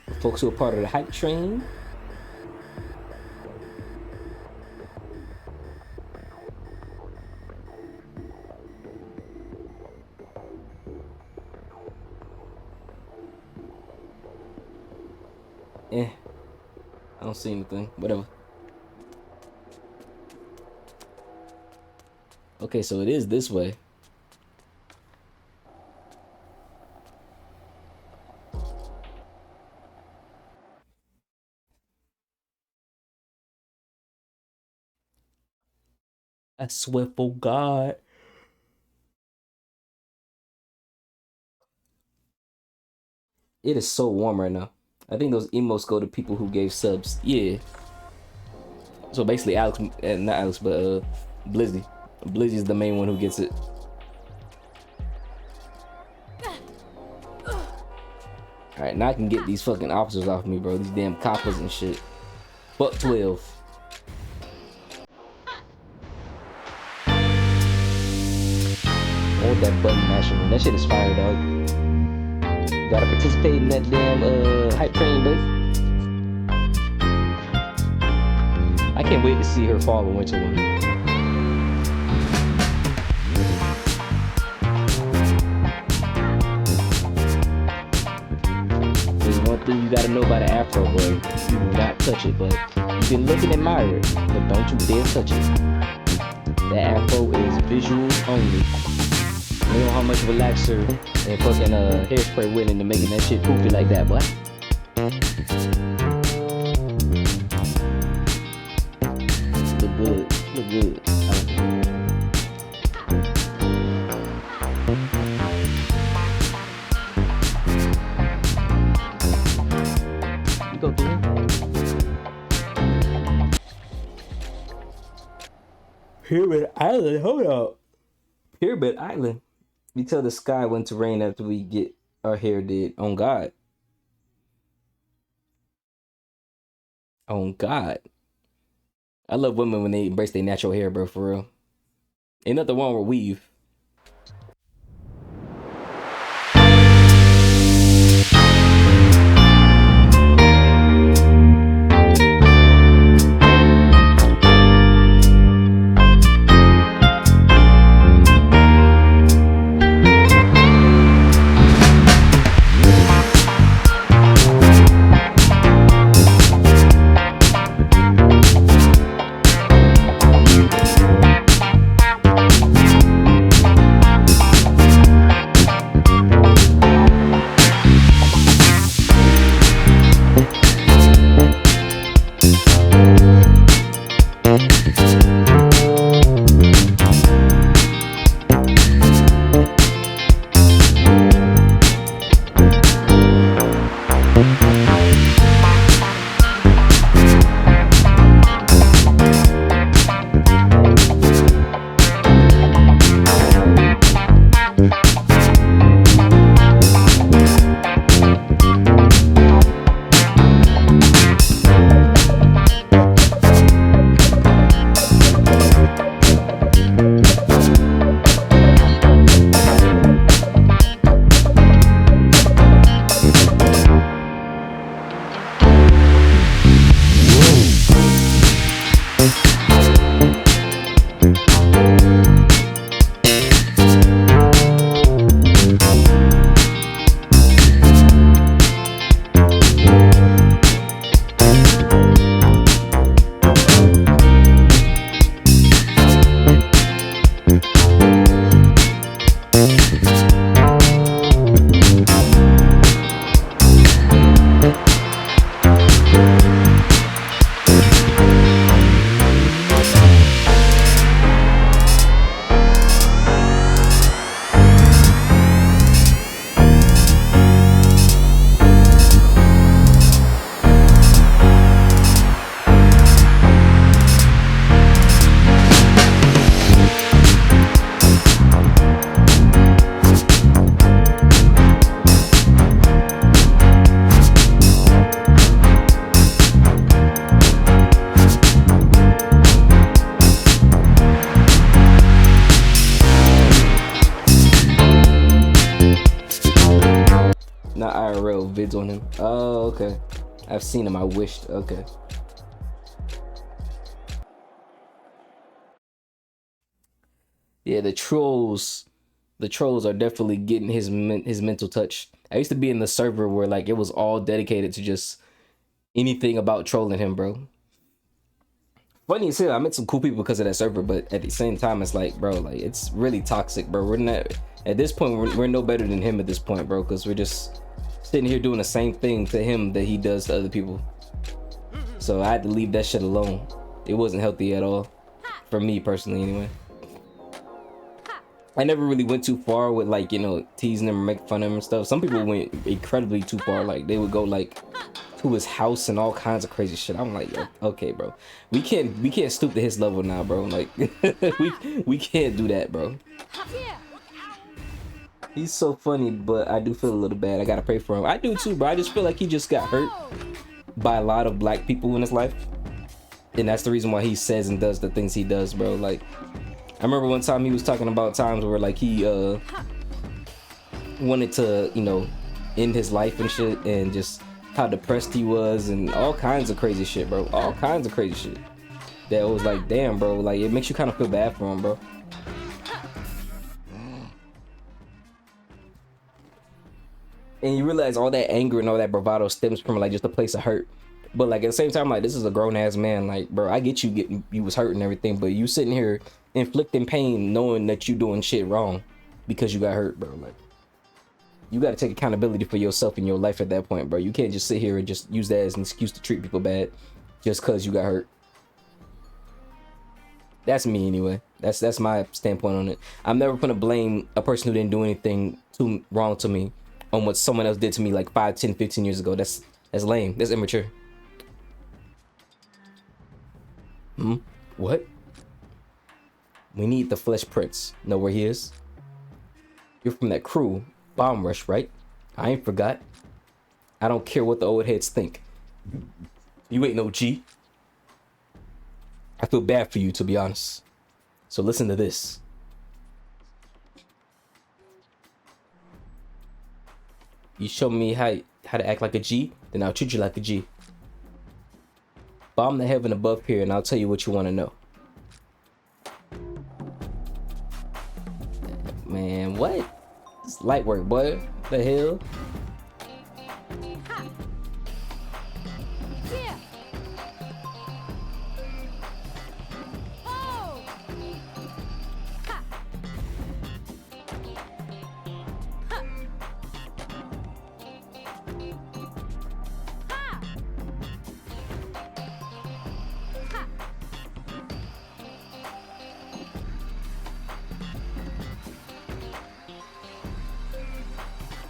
For folks who are part of the hype train. I don't see anything. Whatever. Okay, so it is this way. I swear for God. It is so warm right now. I think those emotes go to people who gave subs. Yeah. So basically, Alex, not Alex, but Blizzy. Blizzy is the main one who gets it. All right, now I can get these fucking officers off me, bro. These damn coppers and shit. Fuck 12. Hold that button mashing. That shit is fire, dog. Gotta participate in that damn hype train, baby. I can't wait to see her fall and winter one. There's one thing you gotta know about an afro, boy. You do not touch it, but you can look and admire it, but don't you dare touch it. The afro is visuals only. You know how much relaxer and fucking hairspray went into making that shit poofy like that, boy. Look good, look good. You go through it. Pyramid Island, hold up. Pyramid Island. We tell the sky when to rain after we get our hair did. On God. On God. I love women when they embrace their natural hair, bro, for real. Ain't nothing wrong with weave. Not IRL vids on him. Oh, okay. I've seen him. I wished. Okay. Yeah, the trolls are definitely getting his mental touch. I used to be in the server where like it was all dedicated to just anything about trolling him, bro. Funny as hell, I met some cool people because of that server, but at the same time, it's like, bro, like it's really toxic, bro. We're not at this point. We're no better than him at this point, bro, because we're just sitting here doing the same thing to him that he does to other people. So I had to leave that shit alone. It wasn't healthy at all. For me personally, anyway. I never really went too far with like, you know, teasing him or making fun of him and stuff. Some people went incredibly too far. Like they would go like to his house and all kinds of crazy shit. I'm like, yo, okay, bro. We can't stoop to his level now, bro. Like we can't do that, bro. He's so funny, but I do feel a little bad. I gotta pray for him. I do too, bro. I just feel like he just got hurt by a lot of black people in his life. And that's the reason why he says and does the things he does, bro. Like, I remember one time he was talking about times where like he wanted to, you know, end his life and shit, and just how depressed he was and all kinds of crazy shit, bro. All kinds of crazy shit. That was like, damn, bro. Like, it makes you kind of feel bad for him, bro. And you realize all that anger and all that bravado stems from like just a place of hurt. But like at the same time, like, this is a grown ass man. Like, bro, I get you was hurt and everything, but you sitting here inflicting pain knowing that you doing shit wrong because you got hurt, bro. Like, you got to take accountability for yourself in your life at that point, bro. You can't just sit here and just use that as an excuse to treat people bad just because you got hurt. That's me anyway. That's my standpoint on it. I'm never gonna blame a person who didn't do anything too wrong to me on what someone else did to me like 5, 10, 15 years ago. That's lame. That's immature. What? We need the Flesh Prince. Know where he is? You're from that crew, Bombrush, right? I ain't forgot. I don't care what the old heads think. You ain't no G. I feel bad for you, to be honest. So listen to this. You show me how to act like a G, then I'll treat you like a G. Bomb the heaven above here, and I'll tell you what you want to know. Man, what? It's light work, boy. The hell?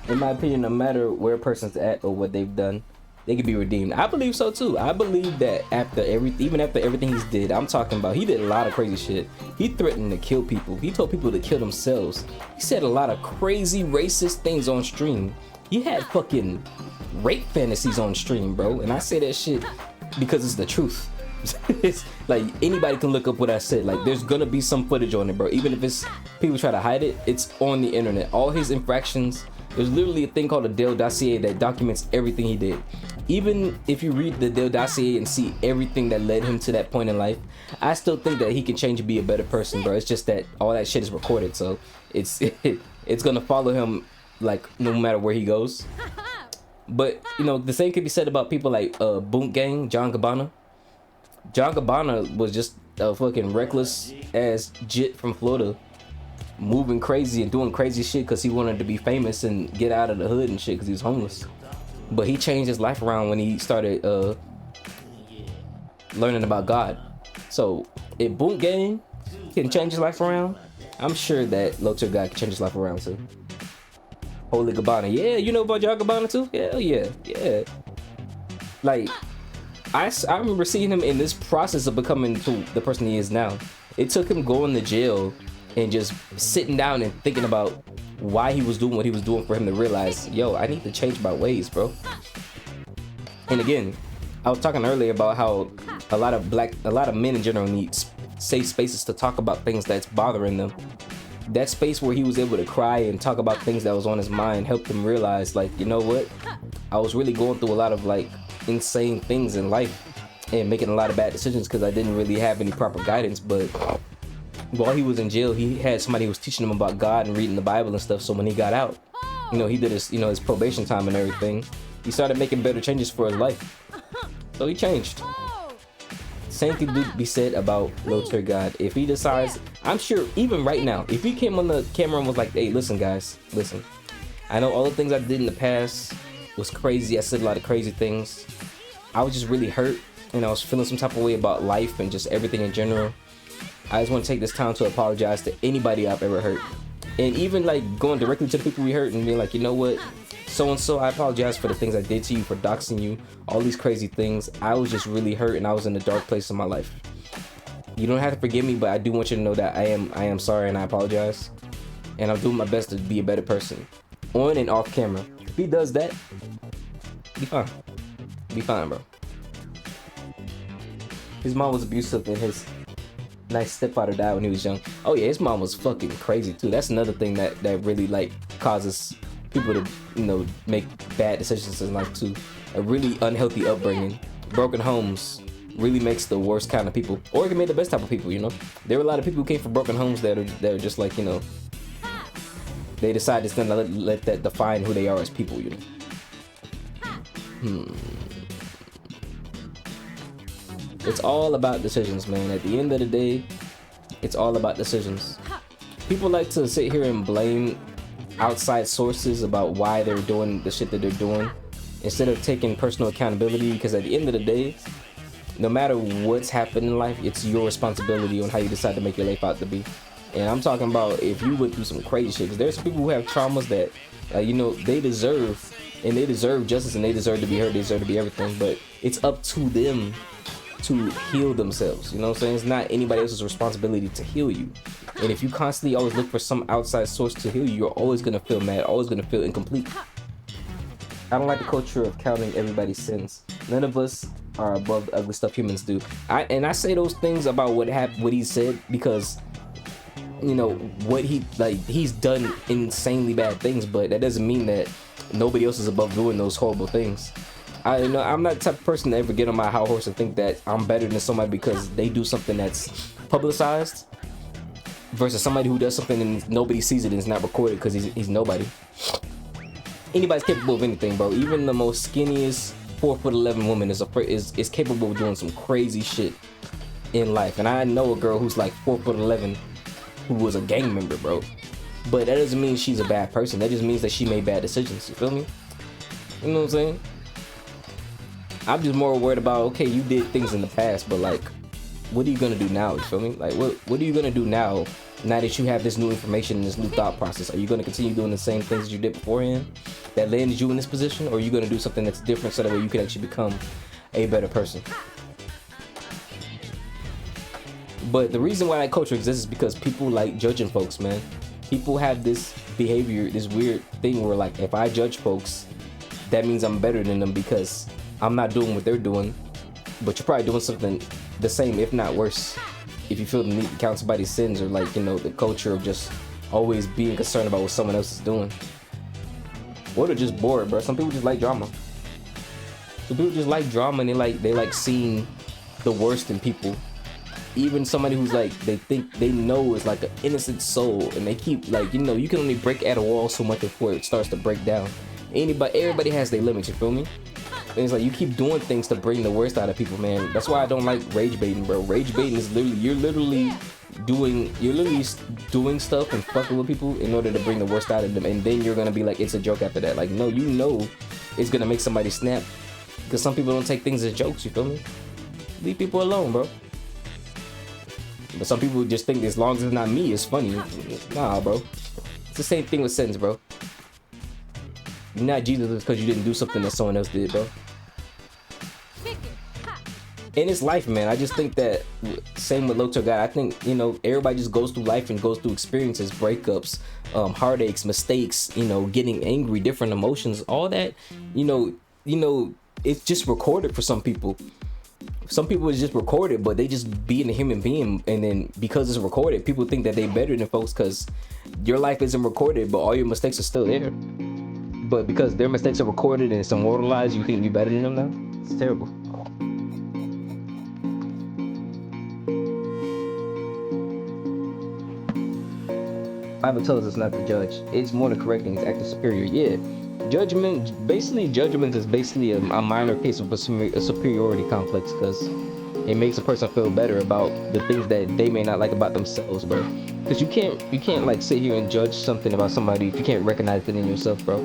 In my opinion, no matter where a person's at or what they've done, they can be redeemed. I believe so too. I believe that even after everything he's did, I'm talking about, he did a lot of crazy shit. He threatened to kill people. He told people to kill themselves. He said a lot of crazy racist things on stream. He had fucking rape fantasies on stream, bro. And I say that shit because it's the truth. It's like, anybody can look up what I said. Like, there's gonna be some footage on it, bro. Even if it's people try to hide it, it's on the internet. All his infractions. There's literally a thing called a Dale dossier that documents everything he did. Even if you read the Dale dossier and see everything that led him to that point in life, I still think that he can change and be a better person, bro. It's just that all that shit is recorded, so it's gonna follow him like no matter where he goes. But you know, the same could be said about people like Boom Gang, John Gabbana. John Gabbana was just a fucking reckless ass jit from Florida, moving crazy and doing crazy shit because he wanted to be famous and get out of the hood and shit because he was homeless. But he changed his life around when he started learning about God. So if Boom Gang can change his life around, I'm sure that Low Tier Guy can change his life around too. Holy Gabbana, yeah, you know about John Gabbana too? Hell yeah, yeah. Like, I remember seeing him in this process of becoming the person he is now. It took him going to jail and just sitting down and thinking about why he was doing what he was doing for him to realize, yo, I need to change my ways, bro. And again, I was talking earlier about how a lot of men in general need safe spaces to talk about things that's bothering them. That space where he was able to cry and talk about things that was on his mind helped him realize, like, you know what? I was really going through a lot of like insane things in life and making a lot of bad decisions because I didn't really have any proper guidance. But while he was in jail, he had somebody who was teaching him about God and reading the Bible and stuff. So when he got out, you know, he did his, his probation time and everything. He started making better changes for his life. So he changed. Same could be said about Low Tier God. If he decides, I'm sure even right now, if he came on the camera and was like, hey, listen guys, listen, I know all the things I did in the past was crazy. I said a lot of crazy things. I was just really hurt and I was feeling some type of way about life and just everything in general. I just want to take this time to apologize to anybody I've ever hurt. And even like going directly to the people we hurt and being like, you know what? So and so, I apologize for the things I did to you, for doxing you, all these crazy things. I was just really hurt and I was in a dark place in my life. You don't have to forgive me, but I do want you to know that I am sorry and I apologize. And I'm doing my best to be a better person. On and off camera. If he does that, be fine. Be fine, bro. His mom was abusive and his nice stepfather died when he was young. Oh yeah, his mom was fucking crazy too. That's another thing that really like causes people to, you know, make bad decisions in life too. A really unhealthy upbringing, broken homes really makes the worst kind of people, or it can make the best type of people, you know. There are a lot of people who came from broken homes that are just like, you know, they decide it's gonna let that define who they are as people, you know. It's all about decisions, man. At the end of the day, it's all about decisions. People like to sit here and blame outside sources about why they're doing the shit that they're doing instead of taking personal accountability, because at the end of the day, no matter what's happened in life, it's your responsibility on how you decide to make your life out to be. And I'm talking about if you went through some crazy shit, because there's some people who have traumas that, you know, they deserve, and they deserve justice, and they deserve to be heard, they deserve to be everything, but it's up to them to heal themselves. You know what I'm saying? It's not anybody else's responsibility to heal you. And if you constantly always look for some outside source to heal you, you're always gonna feel mad, always gonna feel incomplete. I don't like the culture of counting everybody's sins. None of us are above the ugly stuff humans do. I say those things about what he said because, you know, what he's done insanely bad things, but that doesn't mean that nobody else is above doing those horrible things. I'm not the type of person to ever get on my high horse and think that I'm better than somebody because they do something that's publicized versus somebody who does something and nobody sees it and it's not recorded because he's nobody. Anybody's capable of anything, bro. Even the most skinniest 4'11" woman is capable of doing some crazy shit in life. And I know a girl who's like 4'11" who was a gang member, bro. But that doesn't mean she's a bad person. That just means that she made bad decisions. You feel me? You know what I'm saying? I'm just more worried about, okay, you did things in the past, but like, what are you gonna do now? You feel me? Like, what are you gonna do now that you have this new information and this new thought process? Are you gonna continue doing the same things that you did beforehand that landed you in this position, or are you gonna do something that's different so that way you can actually become a better person? But the reason why that culture exists is because people like judging folks, man. People have this behavior, this weird thing where like, if I judge folks, that means I'm better than them because I'm not doing what they're doing, but you're probably doing something the same, if not worse. If you feel the need to count somebody's sins, or like, you know, the culture of just always being concerned about what someone else is doing. Or they're just bored, bro. Some people just like drama. Some people just like drama and they like seeing the worst in people. Even somebody who's like, they think they know is like an innocent soul, and they keep like, you know, you can only break at a wall so much before it starts to break down. Everybody has their limits, you feel me? And it's like you keep doing things to bring the worst out of people, man. That's why I don't like rage baiting, bro. Rage baiting is literally you're literally doing stuff and fucking with people in order to bring the worst out of them, and then you're gonna be like, it's a joke after that. Like, no, you know it's gonna make somebody snap, because some people don't take things as jokes, you feel me? Leave people alone, bro. But some people just think as long as it's not me, it's funny. Nah, bro. It's the same thing with sins, bro. You're not Jesus because you didn't do something that someone else did, bro. And it's life, man. I just think that, same with Loto God, I think, you know, everybody just goes through life and goes through experiences, breakups, heartaches, mistakes, you know, getting angry, different emotions, all that, you know, it's just recorded for some people. Some people is just recorded, but they just being a human being, and then because it's recorded, people think that they better than folks because your life isn't recorded, but all your mistakes are still there. But because their mistakes are recorded and it's immortalized, you think you're better than them now? It's terrible. Bible tells us not to judge. It's more than correcting, it's acting superior. Yeah. Judgment is basically a minor case of a superiority complex, because it makes a person feel better about the things that they may not like about themselves, bro. Because you can't like sit here and judge something about somebody if you can't recognize it in yourself, bro.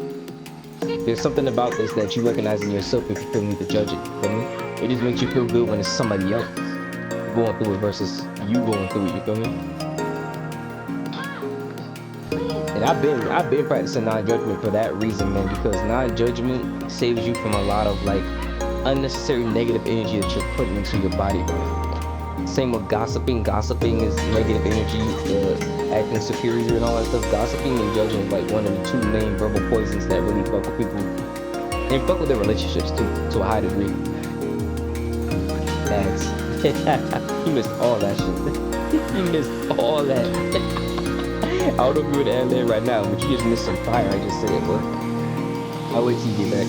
There's something about this that you recognize in yourself if you feel need to judge it, feel me? It just makes you feel good when it's somebody else. going through it versus you going through it. You feel me? And I've been practicing non-judgment for that reason, man, because non-judgment saves you from a lot of like unnecessary negative energy that you're putting into your body, bro. Same with gossiping. Gossiping is negative energy, acting superior and all that stuff. Gossiping and judging is like one of the two main verbal poisons that really fuck with people and fuck with their relationships too, to a high degree. Thanks. You missed all that shit. You missed all that. I don't know if you would add that right now, but you just missed some fire. I just said, but I'll wait till you get back.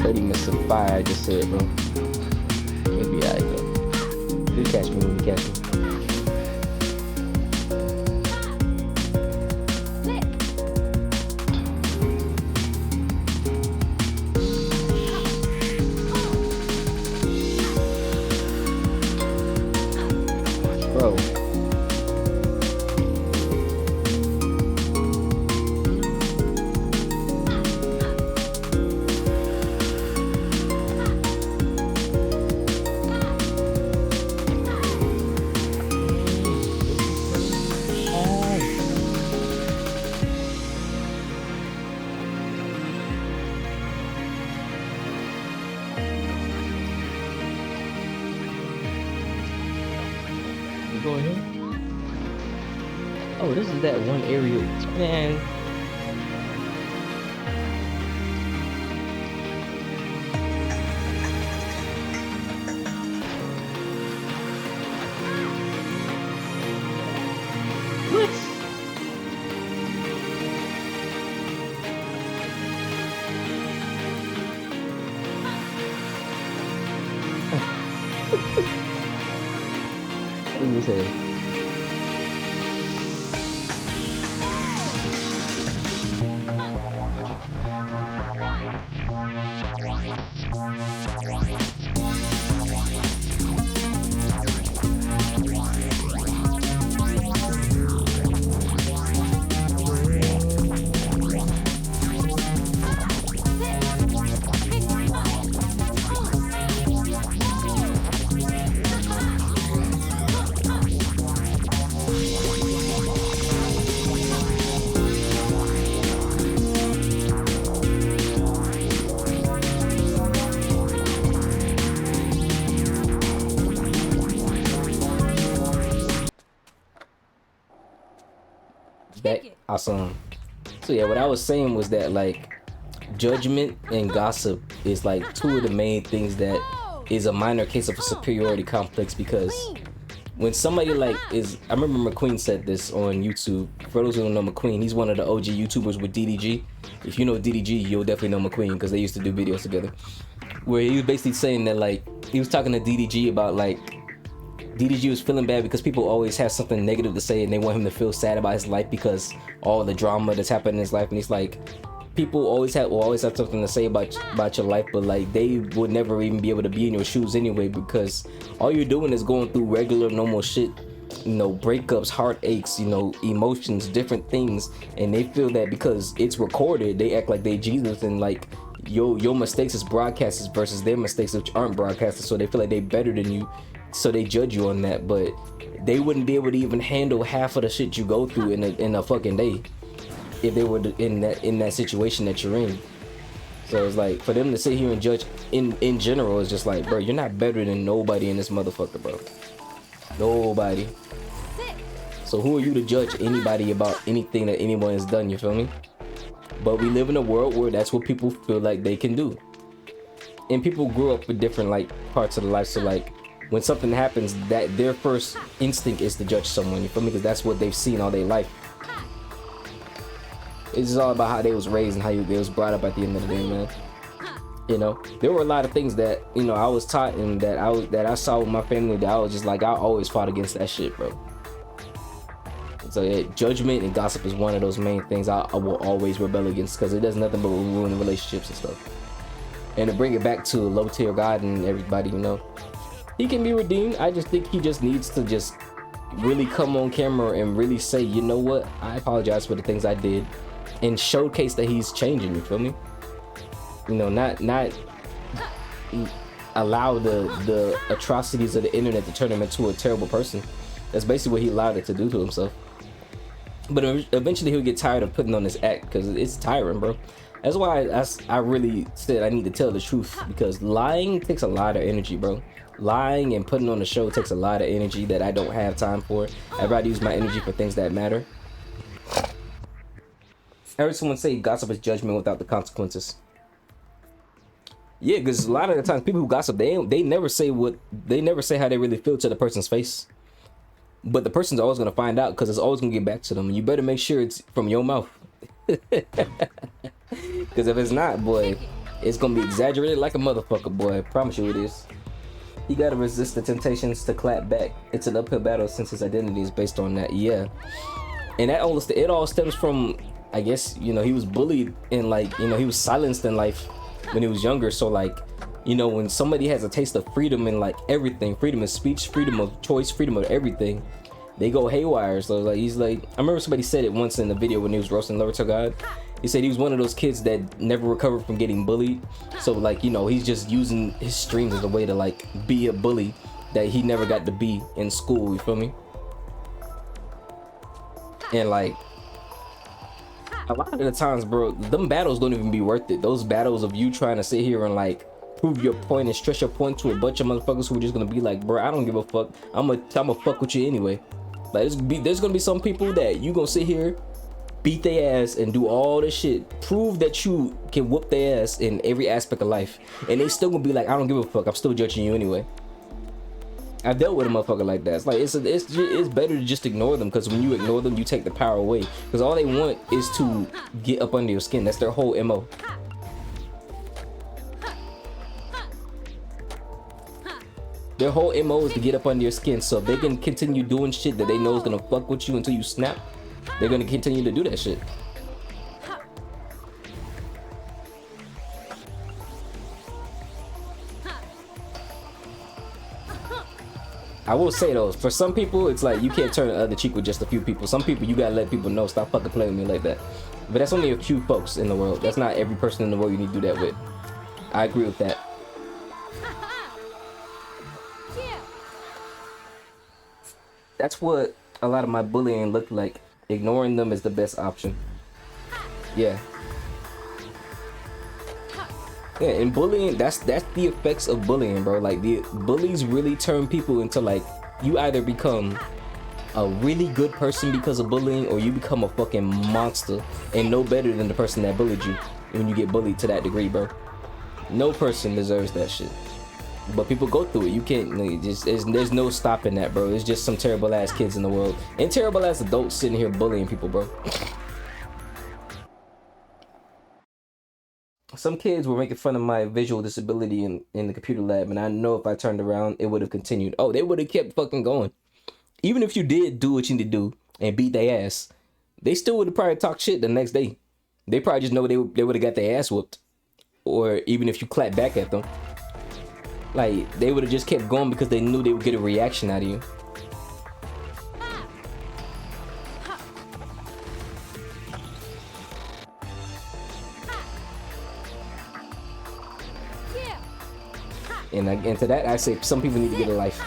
But he missed some fire. I just said, bro. Maybe I go. You catch me when you catch me. Bro. Going here? Oh, this is that one area, man. What? What did you say? Awesome. So yeah, what I was saying was that like judgment and gossip is like two of the main things that is a minor case of a superiority complex, because when somebody like is, I remember McQueen said this on YouTube. For those who don't know McQueen, he's one of the OG YouTubers with DDG. If you know DDG, you'll definitely know McQueen because they used to do videos together. Where he was basically saying that like he was talking to DDG about like DDG was feeling bad because people always have something negative to say and they want him to feel sad about his life because all the drama that's happened in his life. And he's like, people always have something to say about your life, but like they would never even be able to be in your shoes anyway, because all you're doing is going through regular normal shit, you know, breakups, heartaches, you know, emotions, different things, and they feel that because it's recorded, they act like they Jesus, and like your mistakes is broadcasted versus their mistakes which aren't broadcasted, so they feel like they better than you, so they judge you on that. But they wouldn't be able to even handle half of the shit you go through in a fucking day if they were in that situation that you're in. So it's like for them to sit here and judge in general is just like, bro, you're not better than nobody in this motherfucker, bro. Nobody. So who are you to judge anybody about anything that anyone has done? You feel me? But we live in a world where that's what people feel like they can do, and people grew up with different like parts of the life. So like when something happens, that their first instinct is to judge someone. You feel me? Because that's what they've seen all their life. It's just all about how they was raised and how they was brought up at the end of the day, man. You know, there were a lot of things that, you know, I was taught and that I saw with my family that I was just like, I always fought against that shit, bro. So yeah, judgment and gossip is one of those main things I will always rebel against, because it does nothing but ruin relationships and stuff. And to bring it back to low tier God and everybody, you know, he can be redeemed. I just think he just needs to just really come on camera and really say, you know what, I apologize for the things I did. and showcase that he's changing. You feel me? You know, not allow the atrocities of the internet to turn him into a terrible person. That's basically what he allowed it to do to himself. But eventually he'll get tired of putting on this act because it's tiring, bro. That's why I really said I need to tell the truth, because lying takes a lot of energy, bro. Lying and putting on a show takes a lot of energy that I don't have time for. I'd rather use my energy for things that matter. I heard someone say gossip is judgment without the consequences. Yeah, because a lot of the times people who gossip, they never say how they really feel to the person's face. But the person's always gonna find out, because it's always gonna get back to them. You better make sure it's from your mouth. Because if it's not, boy, it's gonna be exaggerated like a motherfucker, boy. I promise you it is. You gotta resist the temptations to clap back. It's an uphill battle since his identity is based on that. Yeah, and it all stems from, I guess, you know, he was bullied and, like, you know, he was silenced in life when he was younger. So, like, you know, when somebody has a taste of freedom and, like, everything, freedom of speech, freedom of choice, freedom of everything, they go haywire. So, like, he's like, I remember somebody said it once in the video when he was roasting Lover to God. He said he was one of those kids that never recovered from getting bullied. So, like, you know, he's just using his streams as a way to, like, be a bully that he never got to be in school. You feel me? And, like, a lot of the times, bro, them battles don't even be worth it. Those battles of you trying to sit here and, like, prove your point and stretch your point to a bunch of motherfuckers who are just gonna be like, bro, I don't give a fuck. I'ma fuck with you anyway. Like, there's gonna be some people that you gonna sit here, beat their ass, and do all this shit, prove that you can whoop their ass in every aspect of life, and they still gonna be like, I don't give a fuck. I'm still judging you anyway. I dealt with a motherfucker like that. It's like, it's better to just ignore them, because when you ignore them, you take the power away. Because all they want is to get up under your skin. That's their whole MO. Their whole MO is to get up under your skin, so if they can continue doing shit that they know is gonna fuck with you until you snap, they're gonna continue to do that shit. I will say though, for some people, it's like you can't turn the other cheek with just a few people. Some people, you gotta let people know, stop fucking playing with me like that. But that's only a few folks in the world. That's not every person in the world you need to do that with. I agree with that. That's what a lot of my bullying looked like. Ignoring them is the best option. Yeah. Yeah, and bullying, that's the effects of bullying, bro. Like, the bullies really turn people into, like, you either become a really good person because of bullying, or you become a fucking monster and no better than the person that bullied you when you get bullied to that degree, bro. No person deserves that shit. But people go through it. You can't, there's no stopping that, bro. It's just some terrible ass kids in the world. And terrible ass adults sitting here bullying people, bro. Some kids were making fun of my visual disability in the computer lab, and I know if I turned around, it would have continued. Oh, they would have kept fucking going. Even if you did do what you need to do and beat their ass, they still would have probably talked shit the next day. They probably just know they would have got their ass whooped. Or even if you clap back at them. Like, they would have just kept going because they knew they would get a reaction out of you. And to that, I say some people need to get a life.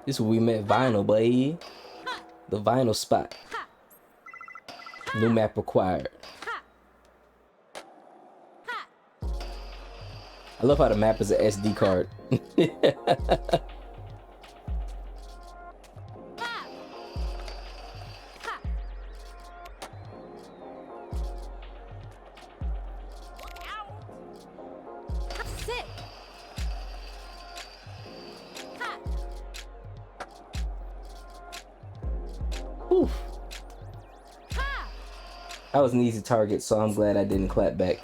This is where we met Vinyl, boy. The Vinyl spot. New map required. I love how the map is an SD card. Oof. I was an easy target, so I'm glad I didn't clap back.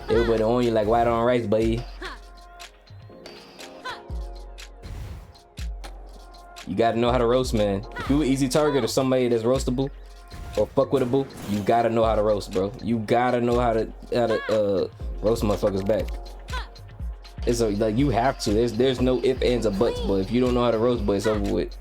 Everybody on you like white on rice, buddy. You gotta know how to roast, man. If you an easy target or somebody that's roastable or fuckwittable, you gotta know how to roast, bro. You gotta know how to roast motherfuckers back. It's like you have to. There's no ifs, ands, or buts, but if you don't know how to roast, but it's over with.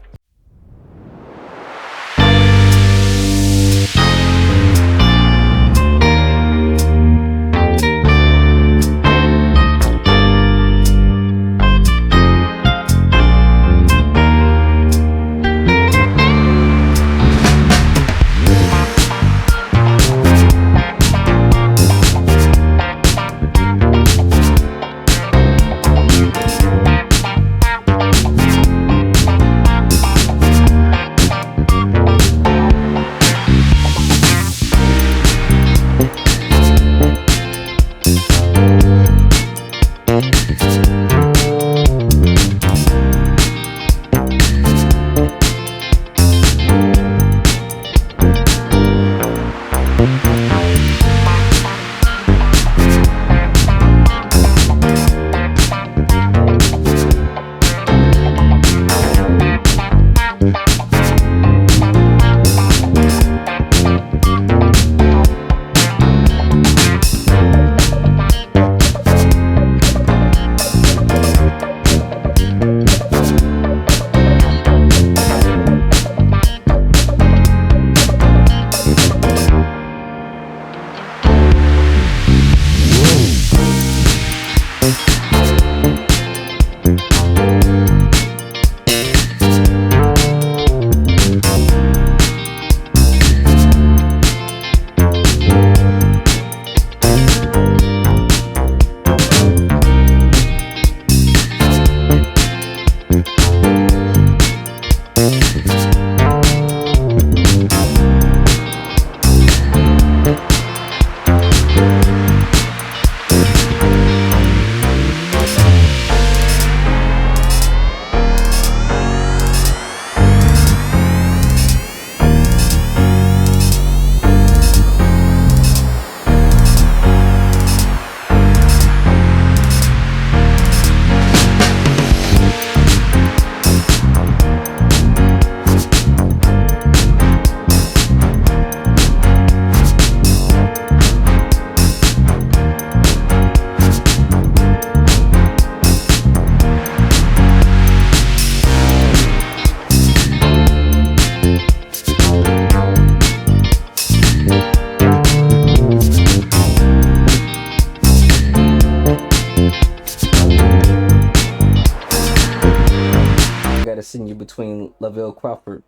Send you between Lavelle Crawford,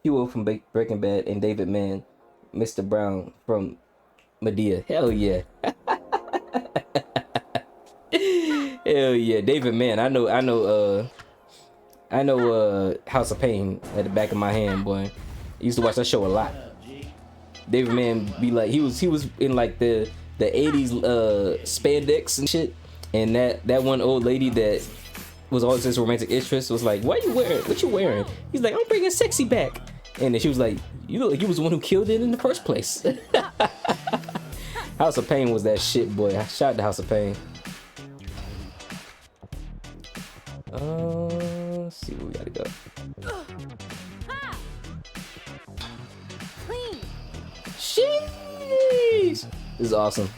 Hugo from Breaking Bad, and David Mann, Mr. Brown from Medea. Hell yeah. Hell yeah. David Mann. I know House of Pain at the back of my hand, boy. I used to watch that show a lot. David Mann be like, he was in like the 80s spandex and shit. And that one old lady that was always his romantic interest was like, what you wearing? He's like, I'm bringing sexy back. And then she was like, you look like you was the one who killed it in the first place. House of Pain was that shit, boy. Shout out to House of Pain. Let's see where we gotta go. Clean. Sheesh! This is awesome.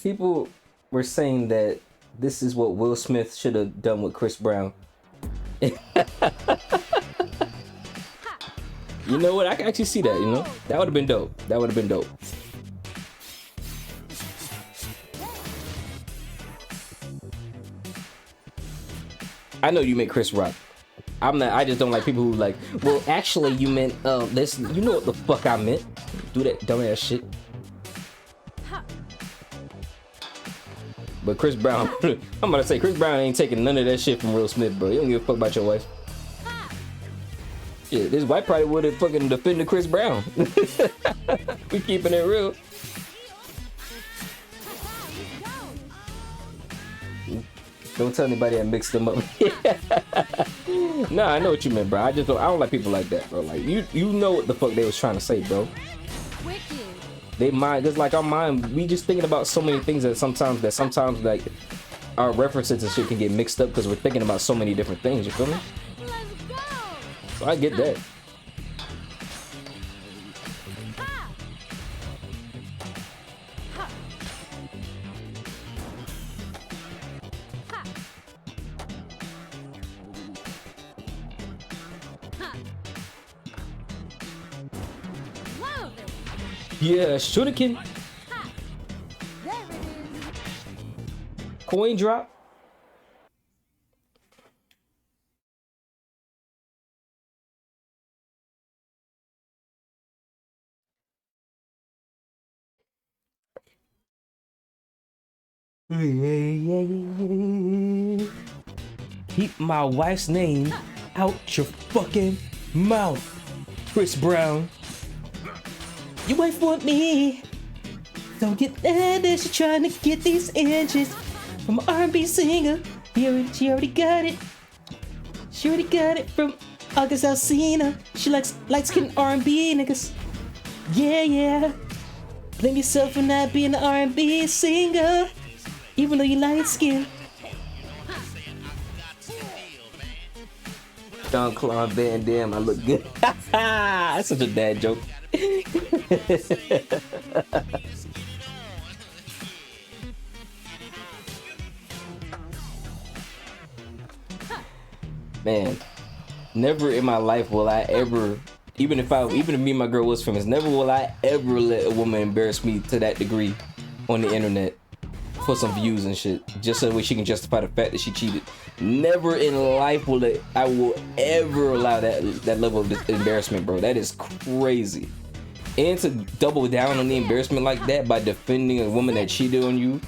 People were saying that this is what Will Smith should have done with Chris Brown. You know what? I can actually see that, you know? That would have been dope. That would have been dope. I know you meant Chris Rock. I just don't like people who like, well, actually you meant, this, you know what the fuck I meant. Do that dumbass shit. But Chris Brown, I'm about to say, Chris Brown ain't taking none of that shit from Will Smith, bro. He don't give a fuck about your wife. Yeah, this wife probably would have fucking defended Chris Brown. We keeping it real. Don't tell anybody I mixed them up. Nah, I know what you meant, bro. I don't like people like that, bro. Like you know what the fuck they was trying to say, bro. Wicked. They mind, just like our mind, we just thinking about so many things that sometimes like our references and shit can get mixed up because we're thinking about so many different things. You feel me? Let's go. So I get that. Ha. Ha. Ha. Ha. Love it. Yeah, shuriken, Ha. There it is. coin drop. Keep my wife's name out your fucking mouth, Chris Brown. Your wife want me. Don't get that. She's trying to get these inches from an R&B singer. She already got it. She already got it from August Alsina. She likes light skin R&B niggas. Yeah, yeah. Blame yourself for not being an R&B singer, even though you light skin. Don Claude Van Damme, I look good. That's such a dad joke. Man, never in my life will I ever, even if me and my girl was famous, never will I ever let a woman embarrass me to that degree on the internet for some views and shit, just so that way she can justify the fact that she cheated. Never in life I will ever allow that level of embarrassment, bro. That is crazy. And to double down on the embarrassment like that by defending a woman that cheated on you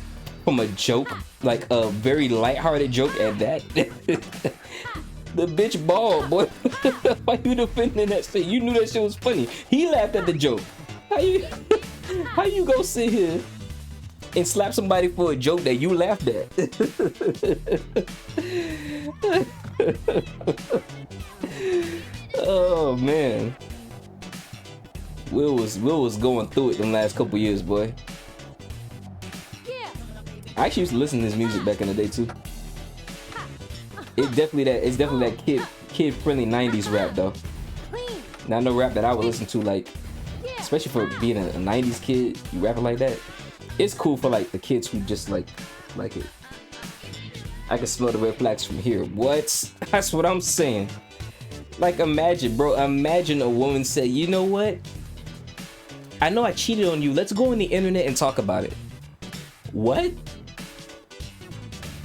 from a joke, like a very lighthearted joke at that. The bitch bald, boy. Why you defending that shit? You knew that shit was funny. He laughed at the joke. How you go sit here and slap somebody for a joke that you laughed at? Oh man, Will was going through it them last couple years, boy. Yeah. I actually used to listen to this music back in the day too. It's definitely that kid friendly 90s rap though. Clean. Not no rap that I would listen to, like, Yeah. especially for being a 90s kid, you rapping like that. It's cool for like the kids who just like it. I can smell the red flags from here. What? That's what I'm saying. Like, imagine, bro. Imagine a woman say, you know what? I know I cheated on you. Let's go on the internet and talk about it. What?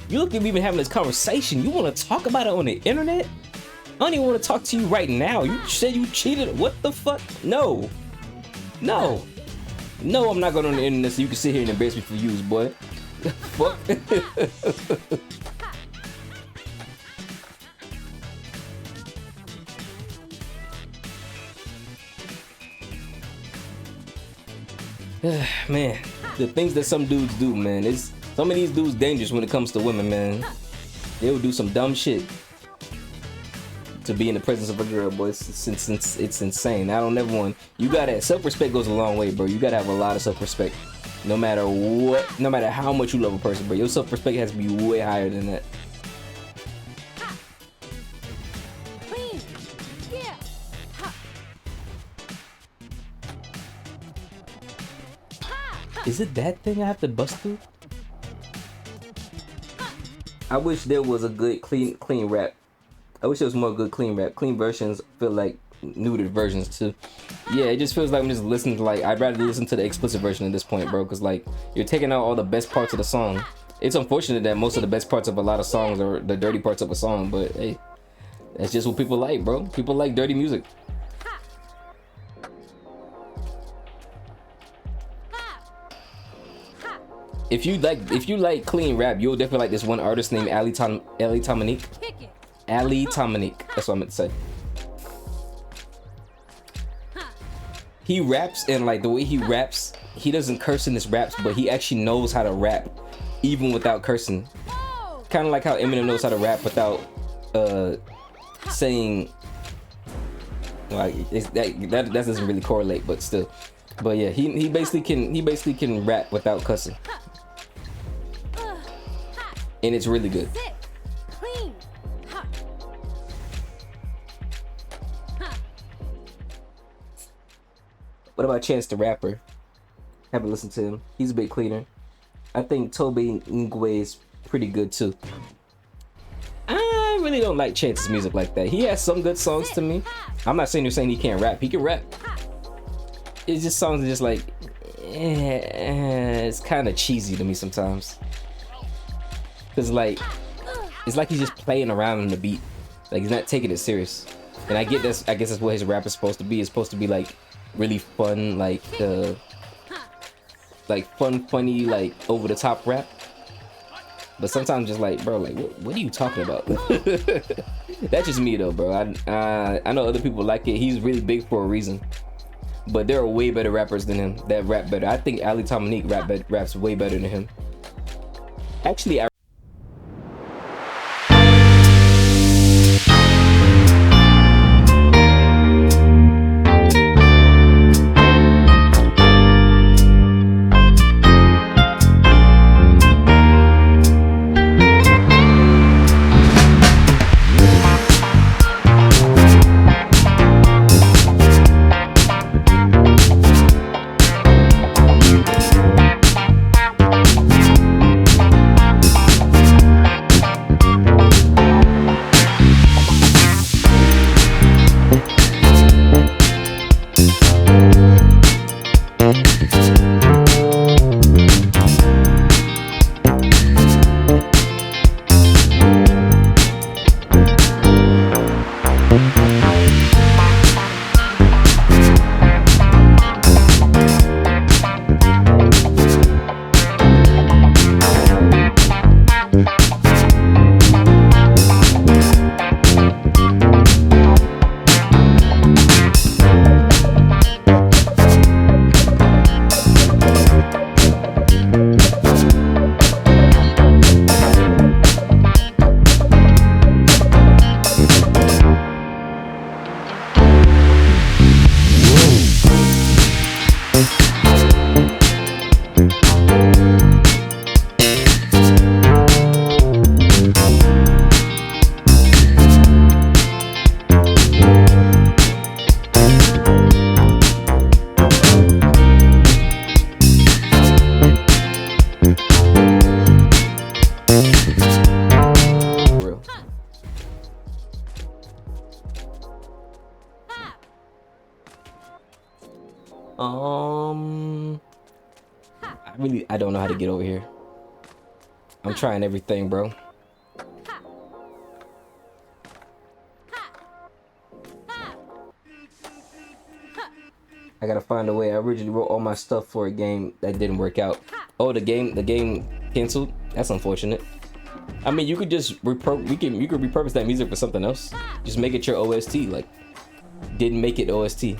You look at me even having this conversation. You want to talk about it on the internet? I don't even want to talk to you right now. You said you cheated. What the fuck? No. No. No, I'm not going on the internet so you can sit here and embarrass me for views, boy. Fuck. Man, the things that some dudes do, man. Some of these dudes dangerous when it comes to women, man. They will do some dumb shit to be in the presence of a girl, boy. It's insane. I don't ever want. You gotta, self-respect goes a long way, bro. You gotta have a lot of self-respect. No matter what, no matter how much you love a person, bro. Your self-respect has to be way higher than that. Clean. Yeah. Ha. Ha. Is it that thing I have to bust through? I wish there was a good clean rap. I wish there was more good clean rap. Clean versions feel like nuded versions too. Yeah, it just feels like I'm just listening to, like, I'd rather listen to the explicit version at this point, bro, because like you're taking out all the best parts of the song. It's unfortunate that most of the best parts of a lot of songs are the dirty parts of a song, but hey, that's just what people like, bro. People like dirty music. If you like clean rap, you'll definitely like this one artist named Ali Dominique. Kick it. Ali Dominique. That's what I meant to say. He raps, and like the way he raps, he doesn't curse in his raps, but he actually knows how to rap even without cursing. Whoa. kind of like how Eminem knows how to rap without saying like that doesn't really correlate, but still. But yeah, he basically can rap without cussing, and it's really good. Sit. Clean. Ha. Ha. What about Chance the Rapper? Haven't listened to him. He's a bit cleaner. I think Tobe Ngwe is pretty good too. I really don't like Chance's music like that. He has some good songs to me. I'm not saying he can't rap. He can rap. It's just songs that just like, it's kind of cheesy to me sometimes. Cause like, it's like he's just playing around on the beat. Like he's not taking it serious. And I guess that's what his rap is supposed to be. It's supposed to be like really fun, like funny, like over the top rap. But sometimes just like, bro, like what are you talking about? That's just me though, bro. I know other people like it. He's really big for a reason. But there are way better rappers than him that rap better. I think Ali Dominique raps way better than him. Actually, I don't know how to get over here. I'm trying everything, bro. I gotta find a way. I originally wrote all my stuff for a game that didn't work out. Oh, the game canceled. That's unfortunate. I mean, you could just you could repurpose that music for something else. Just make it your OST. Like, didn't make it OST.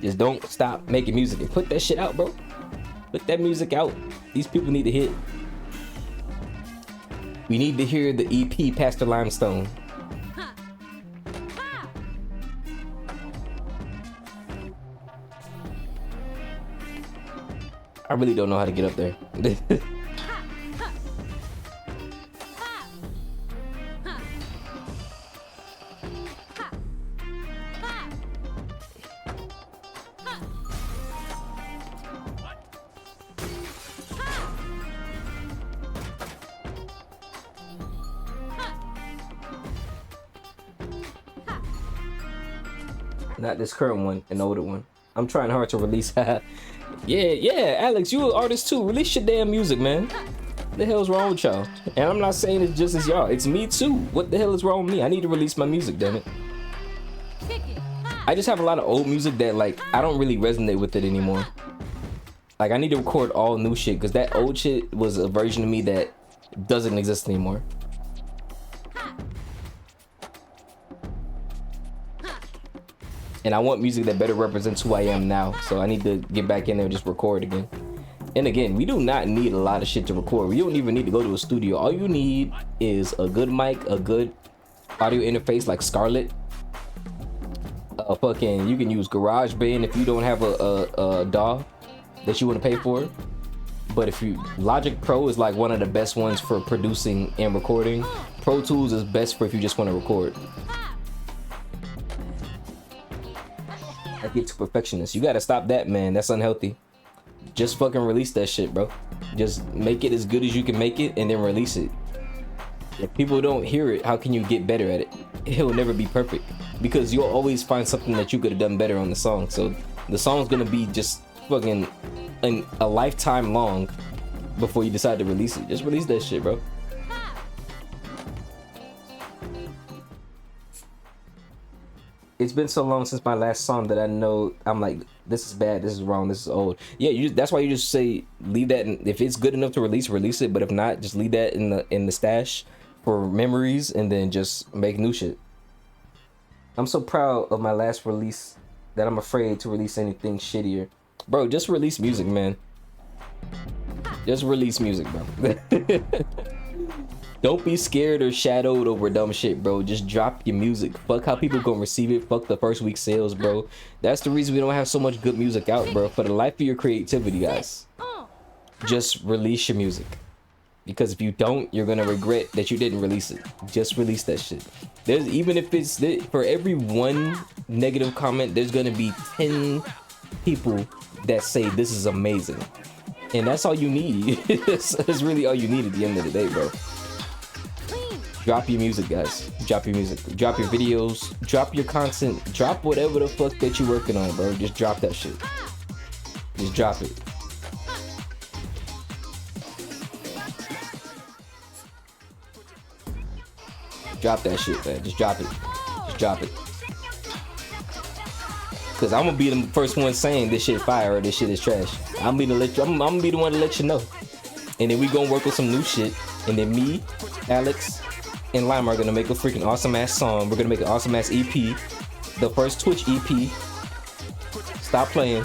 Just don't stop making music and put that shit out, bro. Put that music out. These people need to hit. We need to hear the EP Pastor Limestone. I really don't know how to get up there. Not this current one, an older one. I'm trying hard to release. Yeah, Alex, you an artist too. Release your damn music, man. What the hell's wrong with y'all? And I'm not saying it's just as y'all. It's me too. What the hell is wrong with me? I need to release my music, damn it. I just have a lot of old music that like I don't really resonate with it anymore. Like I need to record all new shit because that old shit was a version of me that doesn't exist anymore. And I want music that better represents who I am now. So I need to get back in there and just record again. And again, we do not need a lot of shit to record. We don't even need to go to a studio. All you need is a good mic, a good audio interface like Scarlett. You can use GarageBand if you don't have a DAW that you want to pay for. But if you, Logic Pro is like one of the best ones for producing and recording. Pro Tools is best for if you just want to record. I get too perfectionist. You gotta stop that, man. That's unhealthy. Just fucking release that shit, bro. Just make it as good as you can make it and then release it. If people don't hear it, how can you get better at it? It'll never be perfect because you'll always find something that you could have done better on the song. So the song's gonna be just fucking a lifetime long before you decide to release it. Just release that shit, bro. It's been so long since my last song that I know I'm like, this is bad, this is wrong, this is old. Yeah, that's why you just say leave that. If it's good enough to release it. But if not, just leave that in the stash for memories, and then just make new shit. I'm so proud of my last release that I'm afraid to release anything shittier. Bro, just release music, man. Just release music, bro. Don't be scared or shadowed over dumb shit, bro. Just drop your music. Fuck how people gonna receive it. Fuck the first week sales, bro. That's the reason we don't have so much good music out, bro. For the life of your creativity, guys. Just release your music. Because if you don't, you're gonna regret that you didn't release it. Just release that shit. There's, even if it's, for every one negative comment, there's gonna be 10 people that say this is amazing. And that's all you need. That's really all you need at the end of the day, bro. Drop your music, guys. Drop your music. Drop your videos. Drop your content. Drop whatever the fuck that you're working on, bro. Just drop that shit. Just drop it. Drop that shit, man. Just drop it. Just drop it. Cause I'm gonna be the first one saying this shit fire or this shit is trash. I'm gonna be the one to let you know. And then we gonna work on some new shit. And then me, Alex, and Lima are gonna make a freaking awesome ass song. We're gonna make an awesome ass EP. The first Twitch EP. Stop playing.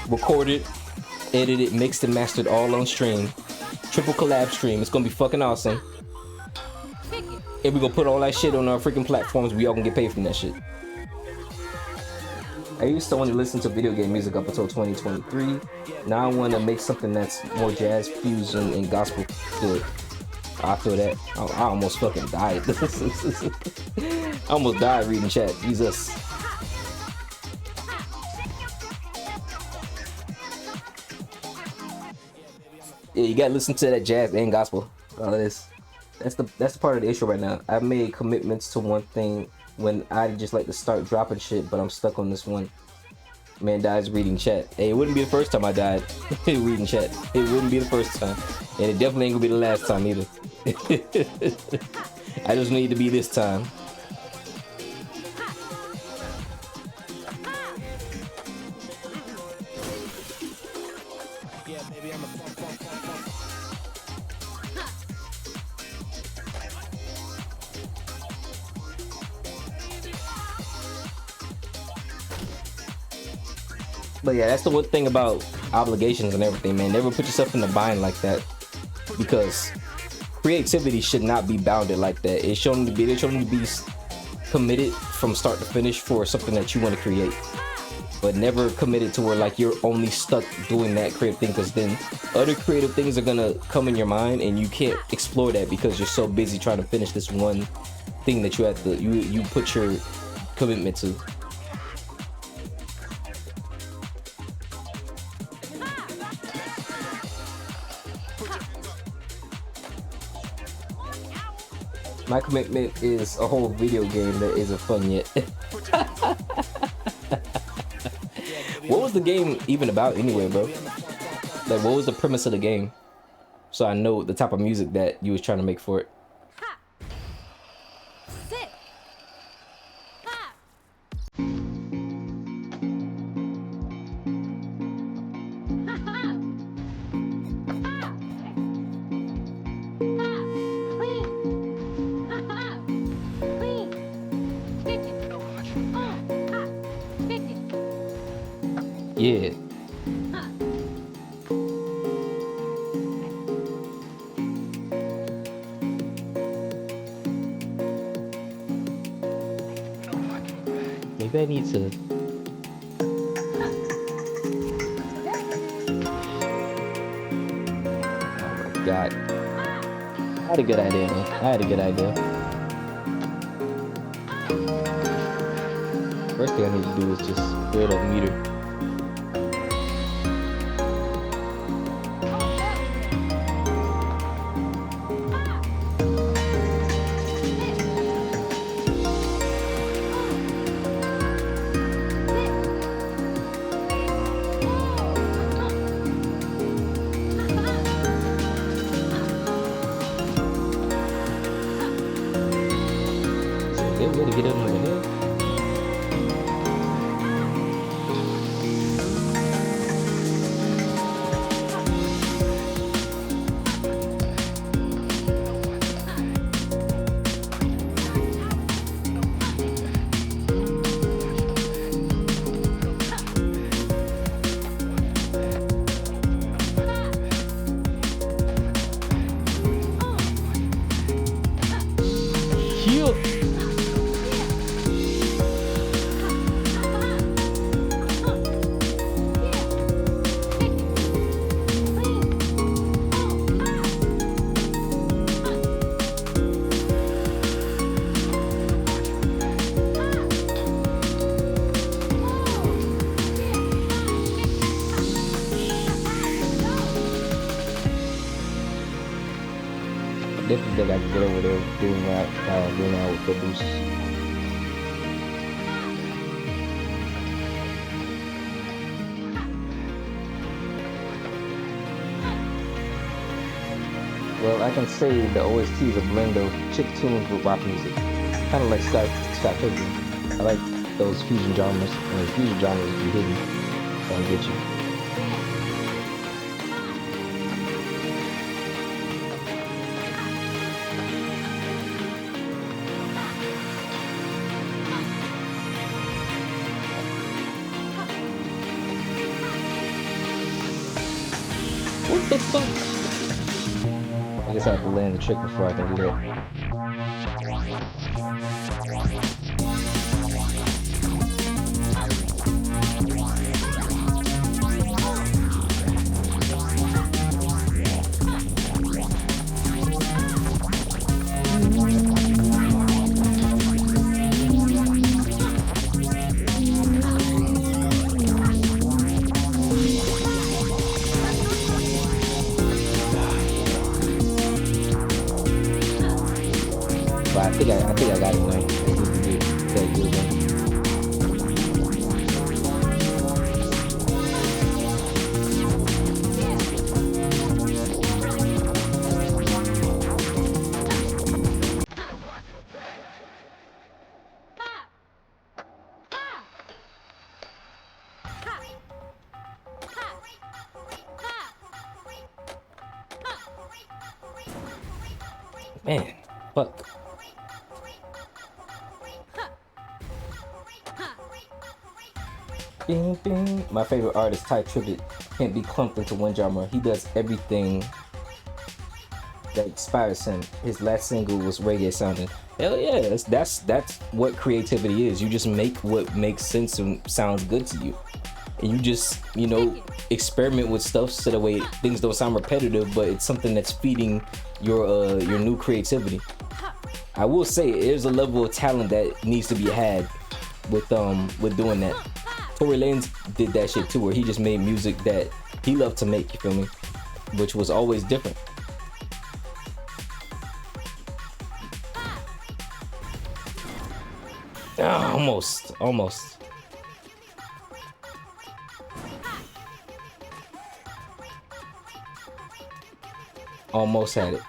Record it, edit it, mixed and mastered all on stream. Triple collab stream. It's gonna be fucking awesome. And we're gonna put all that shit on our freaking platforms. We all gonna get paid from that shit. I used to only listen to video game music up until 2023. Now I want to make something that's more jazz fusion and gospel good. I feel that. I almost fucking died. I almost died reading chat. Jesus. Yeah, you gotta listen to that jazz and gospel. All of this. That's the part of the issue right now. I've made commitments to one thing when I just like to start dropping shit, but I'm stuck on this one. Man dies reading chat. Hey, it wouldn't be the first time I died reading chat. It wouldn't be the first time. And it definitely ain't gonna be the last time either. I just need to be this time. But yeah, that's the one thing about obligations and everything, man. Never put yourself in a bind like that, because creativity should not be bounded like that. It's shown to be committed from start to finish for something that you want to create, but never committed to where like you're only stuck doing that creative thing, because then other creative things are gonna come in your mind and you can't explore that because you're so busy trying to finish this one thing that you have to you put your commitment to. My commitment is a whole video game that isn't fun yet. What was the game even about anyway, bro? Like, what was the premise of the game? So I know the type of music that you was trying to make for it. Yeah. Maybe I need to. Oh my god. I had a good idea, man. I had a good idea. First thing I need to do is just build a meter. Is there a good way to get up over here? Cute. I definitely think I can get over there doing that with the boost. Well, I can say the OST is a blend of chick tunes with rock music, kind of like Scott Pilgrim. I like those fusion genres, and the fusion genres be hidden, don't get you. What the fuck? I guess I have to land the trick before I can do that. But I think I got it, man. I just need to get that good, man. Man, fuck. Bing, bing. My favorite artist, Ty Tribbett, can't be clumped into one genre. He does everything that inspires him. His last single was reggae sounding. Hell yeah, that's what creativity is. You just make what makes sense and sounds good to you. And you just, experiment with stuff so that way things don't sound repetitive, but it's something that's feeding your new creativity. I will say there's a level of talent that needs to be had with doing that. Tory Lanez did that shit too, where he just made music that he loved to make, you feel me? Which was always different. Ah, almost. Almost had it.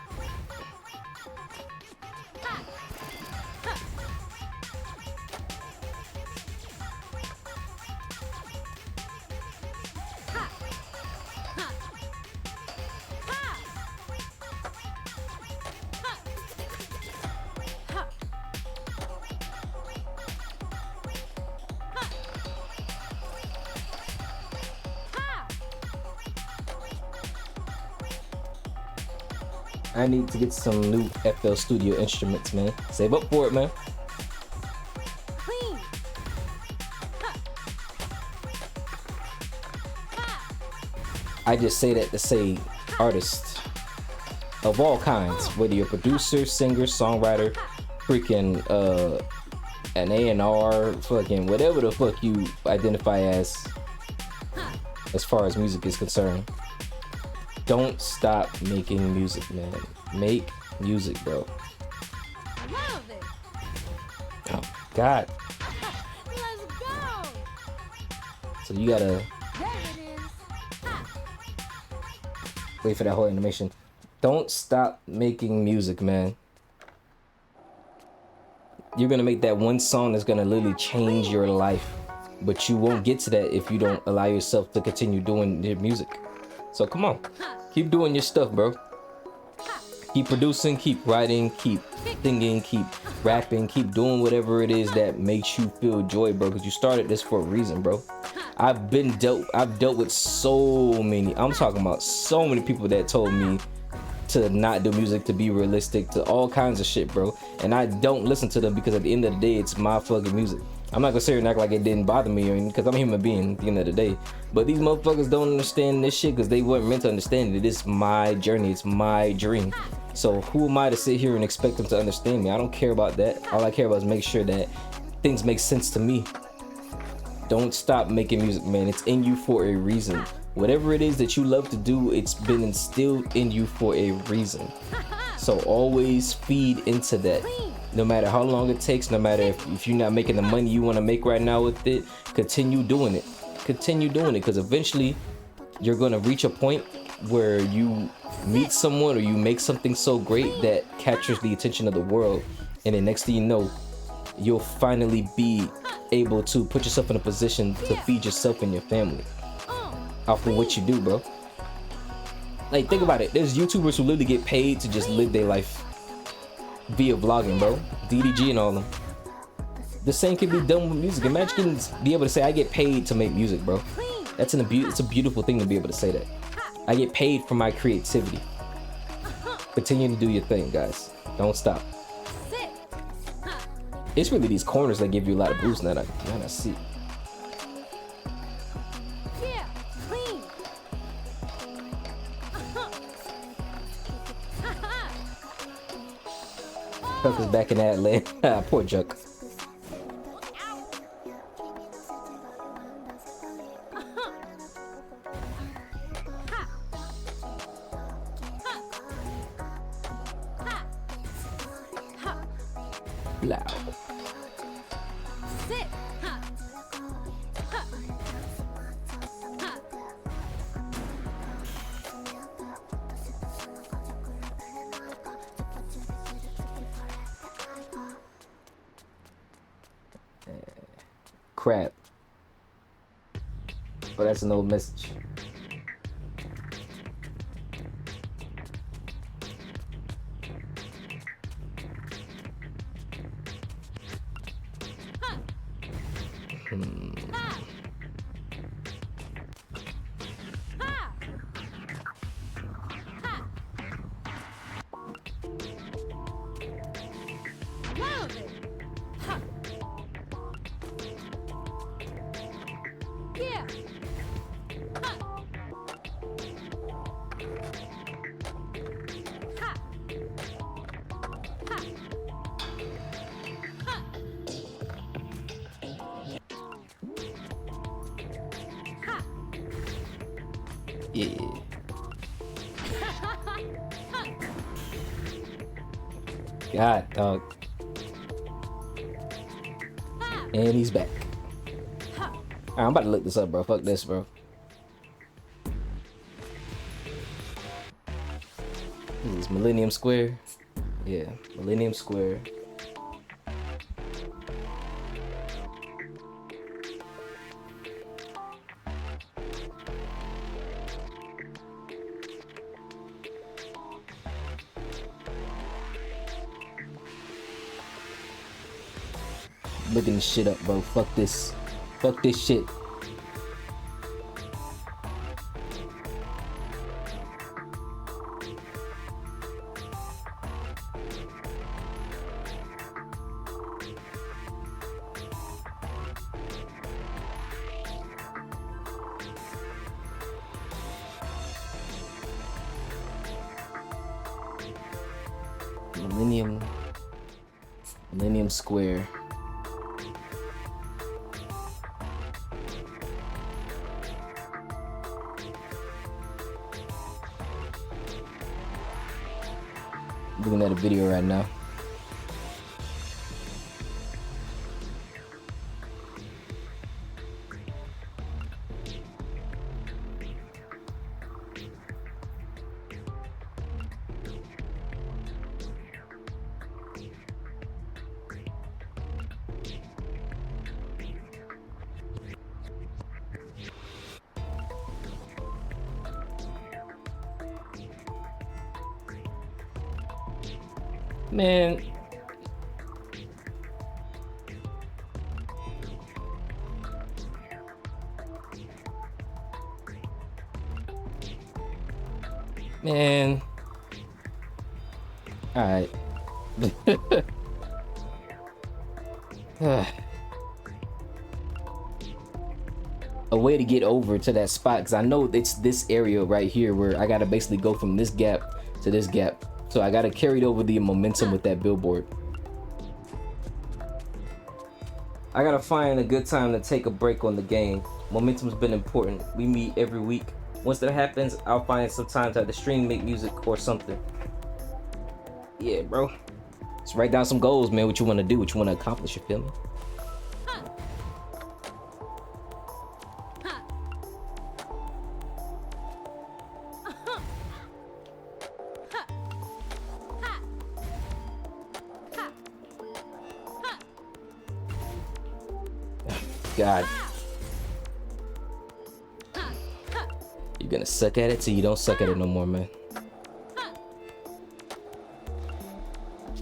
I need to get some new FL Studio instruments, man. Save up for it, man. Clean. I just say that to say artists of all kinds, whether you're a producer, singer, songwriter, freaking an A&R, fucking whatever the fuck you identify as far as music is concerned. Don't stop making music, man. Make music, bro. Love it. Oh, God. Let's go. So you gotta There it is. Ha. wait for that whole animation. Don't stop making music, man. You're gonna make that one song that's gonna literally change your life, but you won't get to that if you don't allow yourself to continue doing your music. So come on, keep doing your stuff, bro. Keep producing, keep writing, keep singing, keep rapping, keep doing whatever it is that makes you feel joy, bro, because you started this for a reason, bro. I've dealt with so many, I'm talking about so many people that told me to not do music, to be realistic, to all kinds of shit, bro. And I don't listen to them because at the end of the day, it's my fucking music. I'm not gonna sit here and act like it didn't bother me, or because I'm a human being at the end of the day. But these motherfuckers don't understand this shit because they weren't meant to understand it. It's my journey, it's my dream. So who am I to sit here and expect them to understand me? I don't care about that. All I care about is make sure that things make sense to me. Don't stop making music, man. It's in you for a reason. Whatever it is that you love to do, it's been instilled in you for a reason. So always feed into that. No matter how long it takes, no matter if you're not making the money you want to make right now with it, continue doing it. Continue doing it, because eventually you're going to reach a point where you meet someone or you make something so great that captures the attention of the world. And then next thing you know, you'll finally be able to put yourself in a position to feed yourself and your family off of what you do, bro. Like, think about it. There's YouTubers who literally get paid to just live their life via vlogging, bro. DDG and all of them. The same can be done with music. Imagine be able to say, I get paid to make music, bro. It's a beautiful thing to be able to say that. I get paid for my creativity. Continue to do your thing, guys. Don't stop. It's really these corners that give you a lot of boost now that I see. Yeah. Clean. Chuck is back in Atlanta. Poor Chuck. Loud. Sit. Ha. Ha. Ha. Crap. But that's an old message. Ha. Ha. Ha. Love it. Ha. Yeah. Ha. Ha. Ha. Ha. Ha. Yeah. God, dog. And he's back. Alright, I'm about to look this up, bro. Fuck this, bro. This is Millennium Square. Yeah, Millennium Square. Looking this shit up, bro. Fuck this. Fuck this shit. Millennium Square. Looking at a video right now. Man. Man. All right. A way to get over to that spot, because I know it's this area right here where I gotta basically go from this gap to this gap. So I gotta carry over the momentum with that billboard. I gotta find a good time to take a break on the game. Momentum's been important. We meet every week. Once that happens, I'll find some time to have the stream, make music or something. Yeah, bro. Let's write down some goals, man. What you wanna do, what you wanna accomplish, you feel me? God. You're gonna suck at it till you don't suck at it no more, man.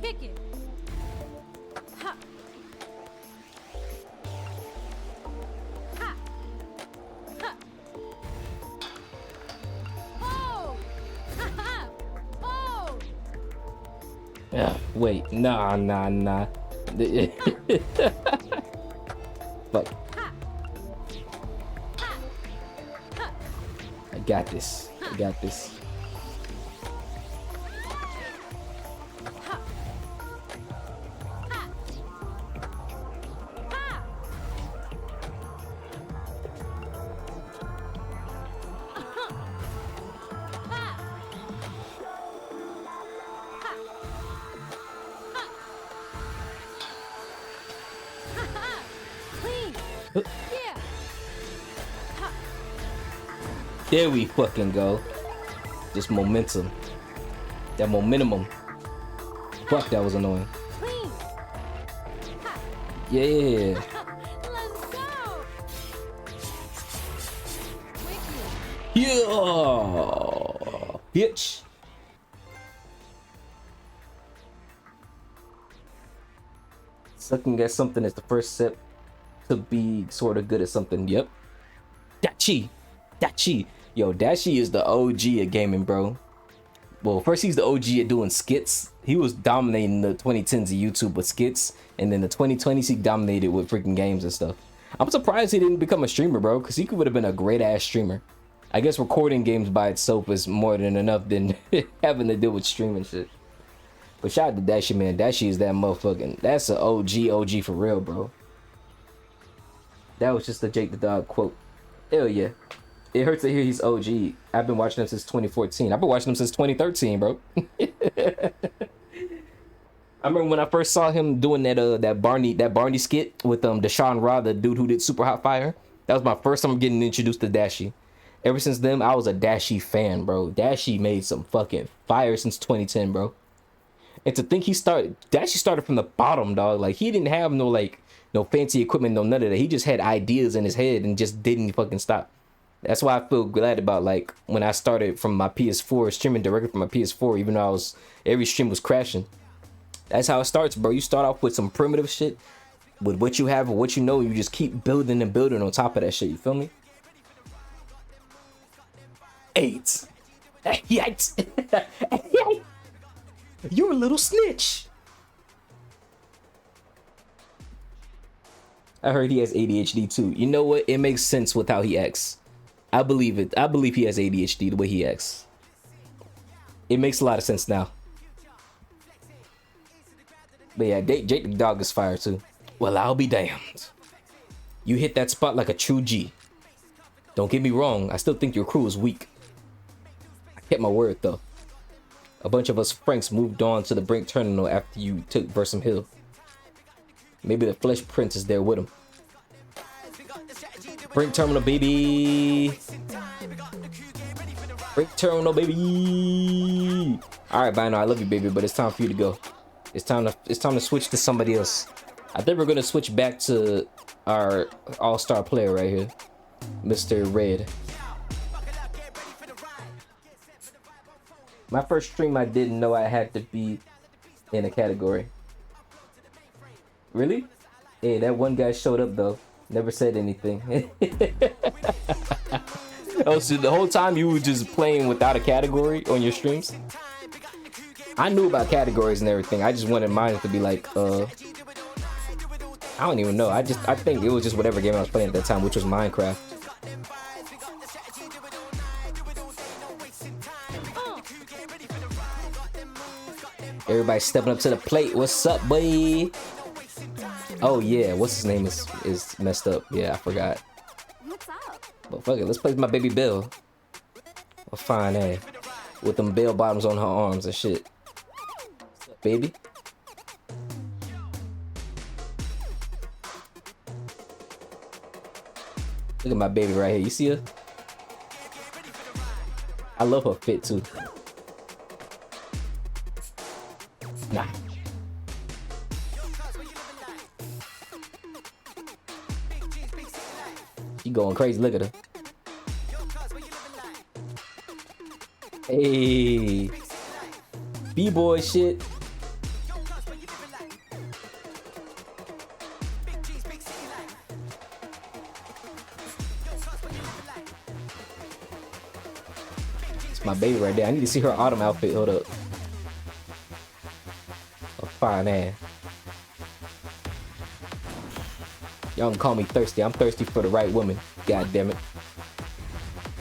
Kick it. Ha. Ha. Ha. Oh. Ha ha. Oh. Yeah, wait, nah. Fuck. I got this. Yeah. There we fucking go. Just momentum. That momentum. Fuck, that was annoying. Clean. Yeah. Let's go. Yeah. Bitch. Sucking at something is the first step to be sort of good at something. Yep. Dachi. Yo, Dashi is the OG at gaming, bro. Well, first he's the OG at doing skits. He was dominating the 2010s of YouTube with skits, and then the 2020s he dominated with freaking games and stuff. I'm surprised he didn't become a streamer, bro, because he would have been a great ass streamer. I guess recording games by itself is more than enough than having to deal with streaming shit. But shout out to Dashi, man. Dashi is that motherfucking, that's an OG for real, bro. That was just a Jake the Dog quote. Hell yeah. It hurts to hear he's OG. I've been watching him since 2014. I've been watching him since 2013, bro. I remember when I first saw him doing that Barney skit with Deshaun Ra, the dude who did Super Hot Fire. That was my first time getting introduced to Dashi. Ever since then, I was a Dashi fan, bro. Dashi made some fucking fire since 2010, bro. And to think Dashi started from the bottom, dog. Like, he didn't have no fancy equipment, no none of that. He just had ideas in his head and just didn't fucking stop. That's why I feel glad about, like, when I started from my PS4, streaming directly from my PS4, even though every stream was crashing. That's how it starts, bro. You start off with some primitive shit, with what you have or what you know, you just keep building and building on top of that shit, you feel me? 8. Yikes. You're a little snitch. I heard he has ADHD too. You know what? It makes sense with how he acts. I believe it. I believe he has ADHD the way he acts. It makes a lot of sense now. But yeah, Jake the dog is fire too. Well, I'll be damned. You hit that spot like a true G. Don't get me wrong, I still think your crew is weak. I kept my word though. A bunch of us Franks moved on to the Brink Terminal after you took Versum Hill. Maybe the Flesh Prince is there with him. Brink Terminal, baby. Brink Terminal, baby. All right, Bino, I love you, baby, but it's time for you to go. It's time to switch to somebody else. I think we're gonna switch back to our all-star player right here, Mr. Red. My first stream, I didn't know I had to be in a category. Really? Hey, that one guy showed up though. Never said anything. Oh, so the whole time you were just playing without a category on your streams? I knew about categories and everything. I just wanted mine to be like, I don't even know. I think it was just whatever game I was playing at that time, which was Minecraft. Everybody stepping up to the plate. What's up, boy? Oh yeah, what's his name is messed up. Yeah, I forgot. What's up? But fuck it, let's play my baby Bill. A fine ass. With them bell bottoms on her arms and shit. What's up, baby? Look at my baby right here. You see her? I love her fit too. Nah. She going crazy. Look at her. Hey. B-boy shit. It's my baby right there. I need to see her autumn outfit. Hold up. A fine ass. Y'all can call me thirsty. I'm thirsty for the right woman. God damn it.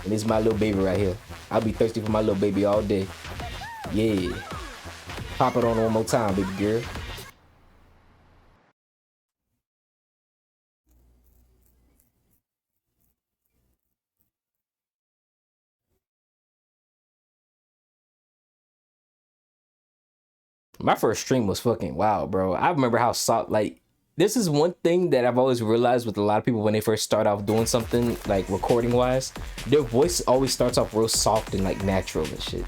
And this is my little baby right here. I'll be thirsty for my little baby all day. Yeah. Pop it on one more time, baby girl. My first stream was fucking wild, bro. I remember how soft, like, this is one thing that I've always realized with a lot of people when they first start off doing something, like recording wise, their voice always starts off real soft and like natural and shit.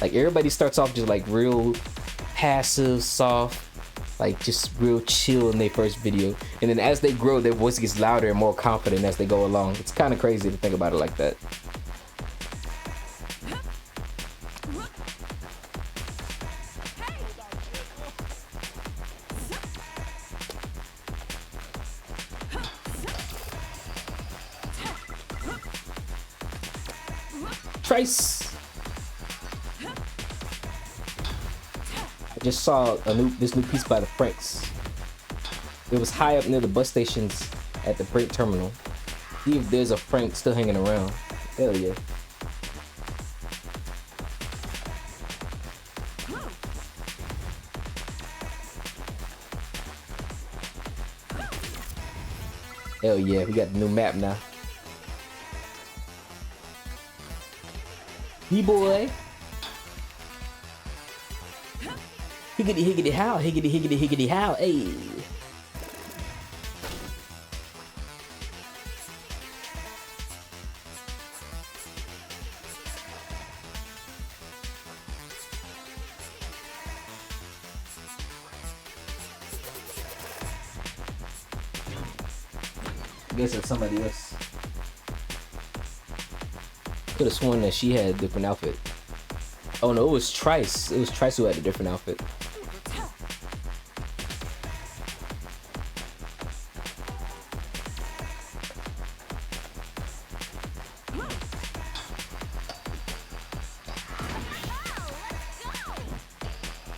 Like everybody starts off just like real passive, soft, like just real chill in their first video. And then as they grow, their voice gets louder and more confident as they go along. It's kind of crazy to think about it like that. Trace. I just saw this new piece by the Franks. It was high up near the bus stations at the Brink Terminal. See if there's a Frank still hanging around. Hell yeah. Hell yeah, we got the new map now. B-boy. Higgity higgity how, higgity higgity higgity how, ayy. I guess it's somebody else. Could have sworn that she had a different outfit. Oh no, it was Trice. It was Trice who had a different outfit.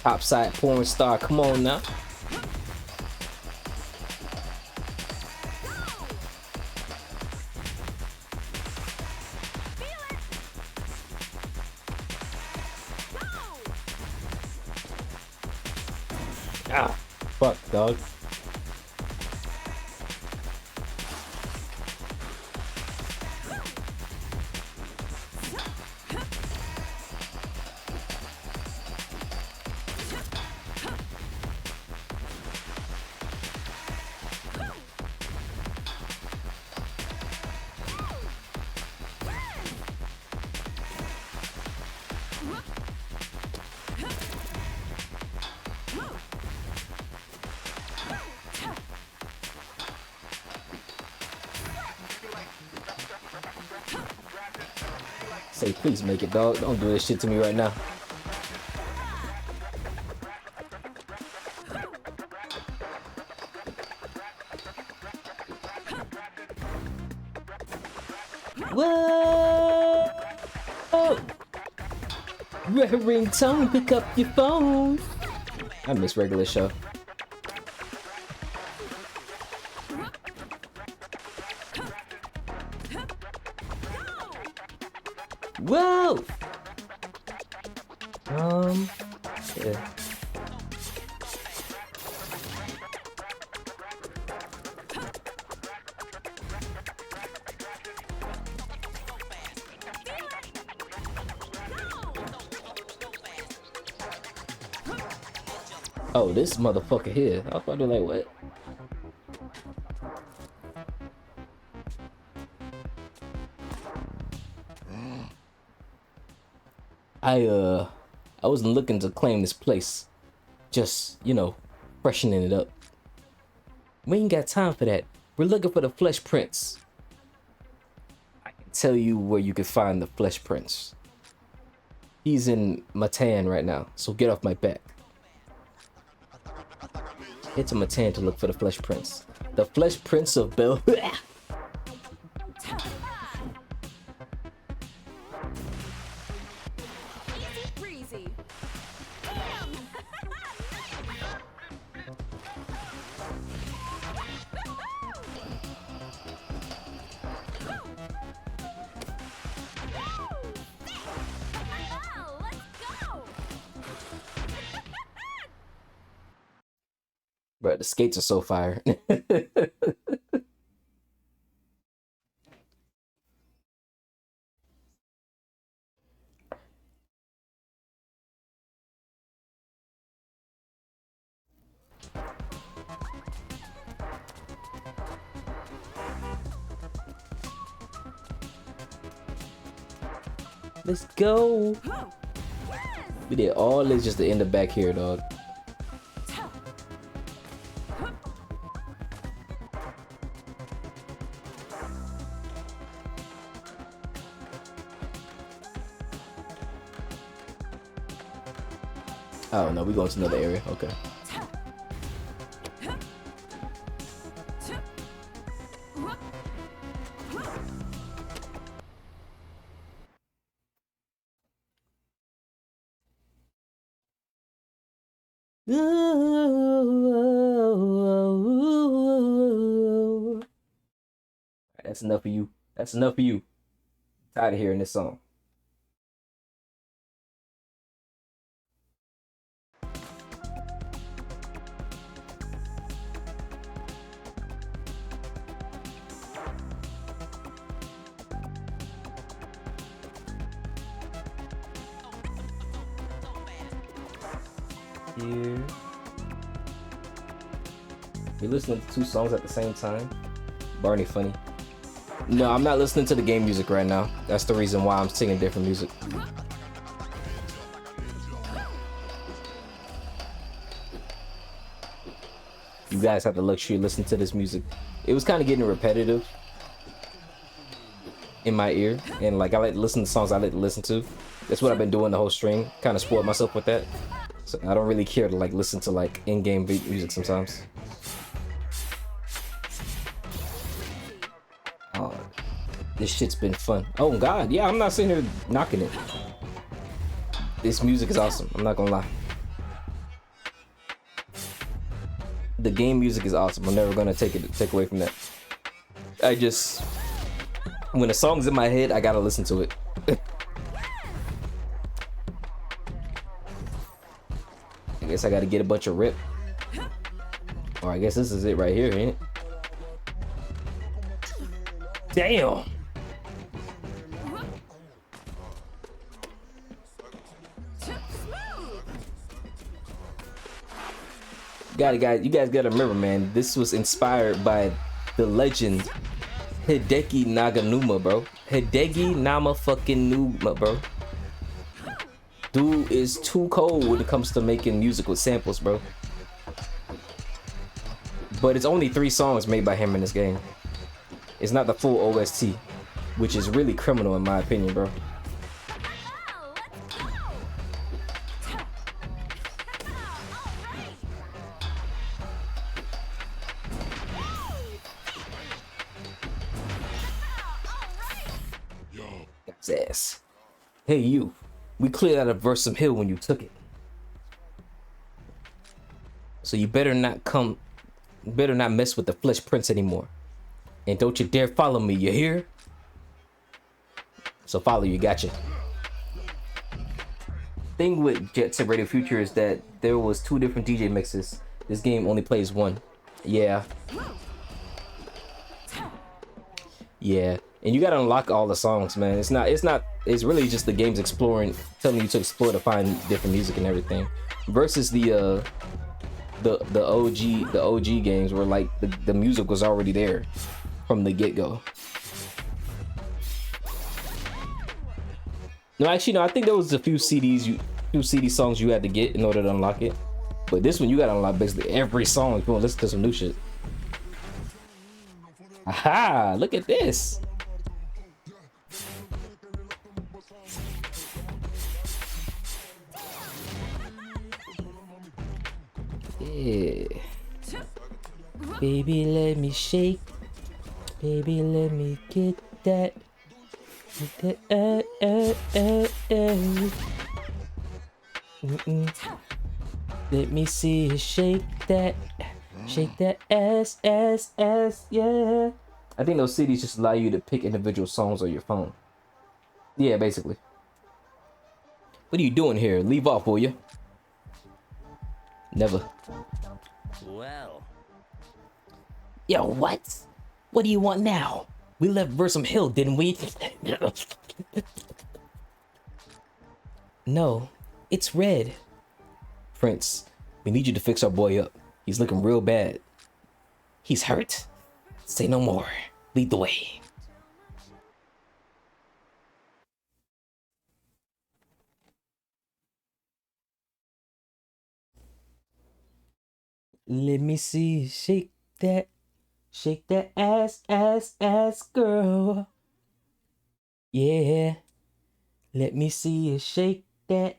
Topside porn star, come on now. fuck, dog. Say, please make it, dog. Don't do this shit to me right now. Whoa! Ringtone, pick up your phone. I miss regular show. Whoa! Yeah. Oh, this motherfucker here. I was about to be like, what? I wasn't looking to claim this place. Just, you know, freshening it up. We ain't got time for that. We're looking for the Flesh Prince. I can tell you where you can find the Flesh Prince. He's in Matan right now, so get off my back. Head to Matan to look for the Flesh Prince. The Flesh Prince of Bel... Bro, the skates are so fire. Let's go. We did all this just to end up back here, dog. Oh no, we going to another area. Okay. That's enough of you. That's enough of you. Tired of hearing this song. Here. You're listening to two songs at the same time? Barney funny. No, I'm not listening to the game music right now. That's the reason why I'm singing different music. You guys have the luxury to listen to this music. It was kind of getting repetitive in my ear, and like I like to listen to songs I like to listen to. That's what I've been doing the whole stream. Kind of spoiled myself with that. So I don't really care to like listen to like in-game beat music sometimes. Oh, this shit's been fun. Oh god, yeah, I'm not sitting here knocking it. This music is awesome. I'm not gonna lie. The game music is awesome. I'm never gonna take away from that. I just, when a song's in my head, I gotta listen to it. I guess I gotta get a bunch of rip. Or I guess this is it right here, ain't it? Damn. You guys gotta remember, man, this was inspired by the legend Hideki Naganuma, bro. Hideki Nama fucking Numa, bro. Dude is too cold when it comes to making music with samples, bro. But it's only 3 songs made by him in this game. It's not the full OST, which is really criminal in my opinion, bro. Ass. Hey you, we cleared out of Versum Hill when you took it. So you better not mess with the Flesh Prince anymore. And don't you dare follow me, you hear? So follow you, gotcha. Thing with Jet Set Radio Future is that there was 2 different DJ mixes. This game only plays 1. Yeah. Yeah. And you gotta unlock all the songs, man. It's really just the game's telling you to explore to find different music and everything. Versus the OG games where like the music was already there from the get-go. No, actually, no, I think there was a few CD songs you had to get in order to unlock it. But this one you gotta unlock basically every song if you wanna listen to some new shit. Aha! Look at this! Yeah. Baby, let me shake. Baby, let me get that. Let me see you shake that. Shake that ass, yeah. I think those CDs just allow you to pick individual songs on your phone. Yeah, basically. What are you doing here? Leave off, will you? Never. Well. Yo, what? What do you want now? We left Versum Hill, didn't we? No, it's Red. Prince, we need you to fix our boy up. He's looking real bad. He's hurt? Say no more. Lead the way. Let me see you shake that ass, girl. Yeah. Let me see you shake that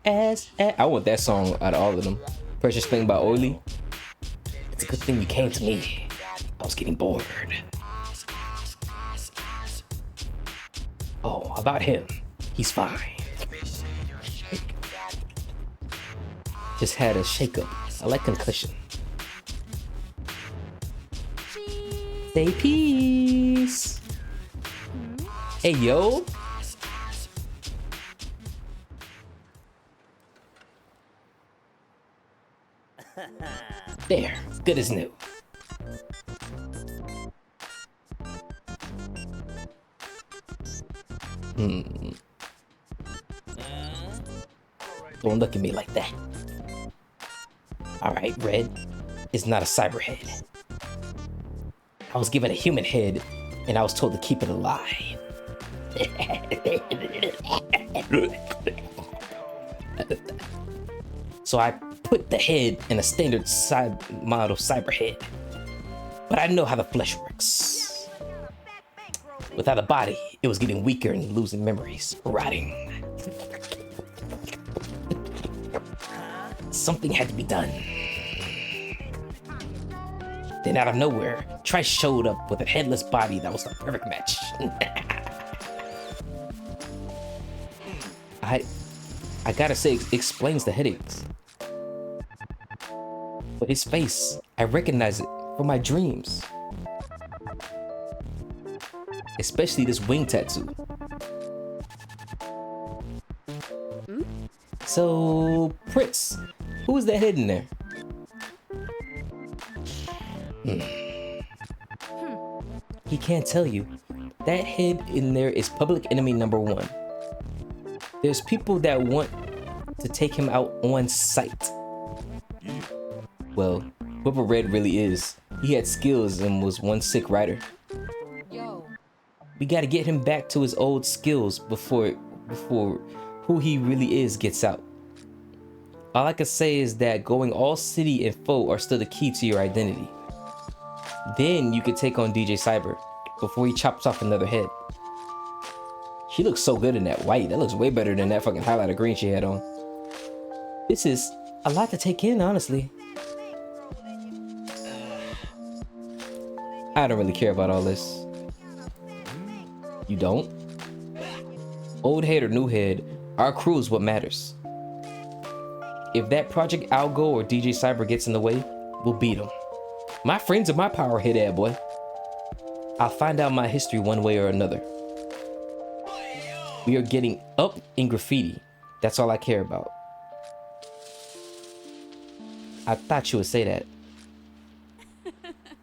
ass. I want that song out of all of them. Precious Thing by Oily. It's a good thing you came to me. I was getting bored. Oh, about him. He's fine. Just had a shakeup. I like concussion. Say peace. Hey, yo. There, good as new. Don't look at me like that. Alright, Red is not a cyber head. I was given a human head, and I was told to keep it alive. So I put the head in a standard model cyber head. But I know how the flesh works. Without a body, it was getting weaker and losing memories, rotting. Something had to be done. Then out of nowhere, Trice showed up with a headless body that was the perfect match. I gotta say, it explains the headaches. But his face, I recognize it from my dreams. Especially this wing tattoo. So, Prince, who is that head in there? He can't tell you. That head in there is public enemy number 1. There's people that want to take him out on sight. Well, whoever Red really is, he had skills and was one sick rider. Yo. We gotta get him back to his old skills before who he really is gets out. All I can say is that going all city and foe are still the key to your identity. Then you could take on DJ Cyber before he chops off another head. She looks so good in that white. That looks way better than that fucking highlighter green she had on. This is a lot to take in, honestly. I don't really care about all this. You don't? Old head or new head, our crew is what matters. If that Project Algo or DJ Cyber gets in the way, we'll beat them. My friends are my power, hit ad boy. I'll find out my history one way or another. We are getting up in graffiti. That's all I care about. I thought you would say that.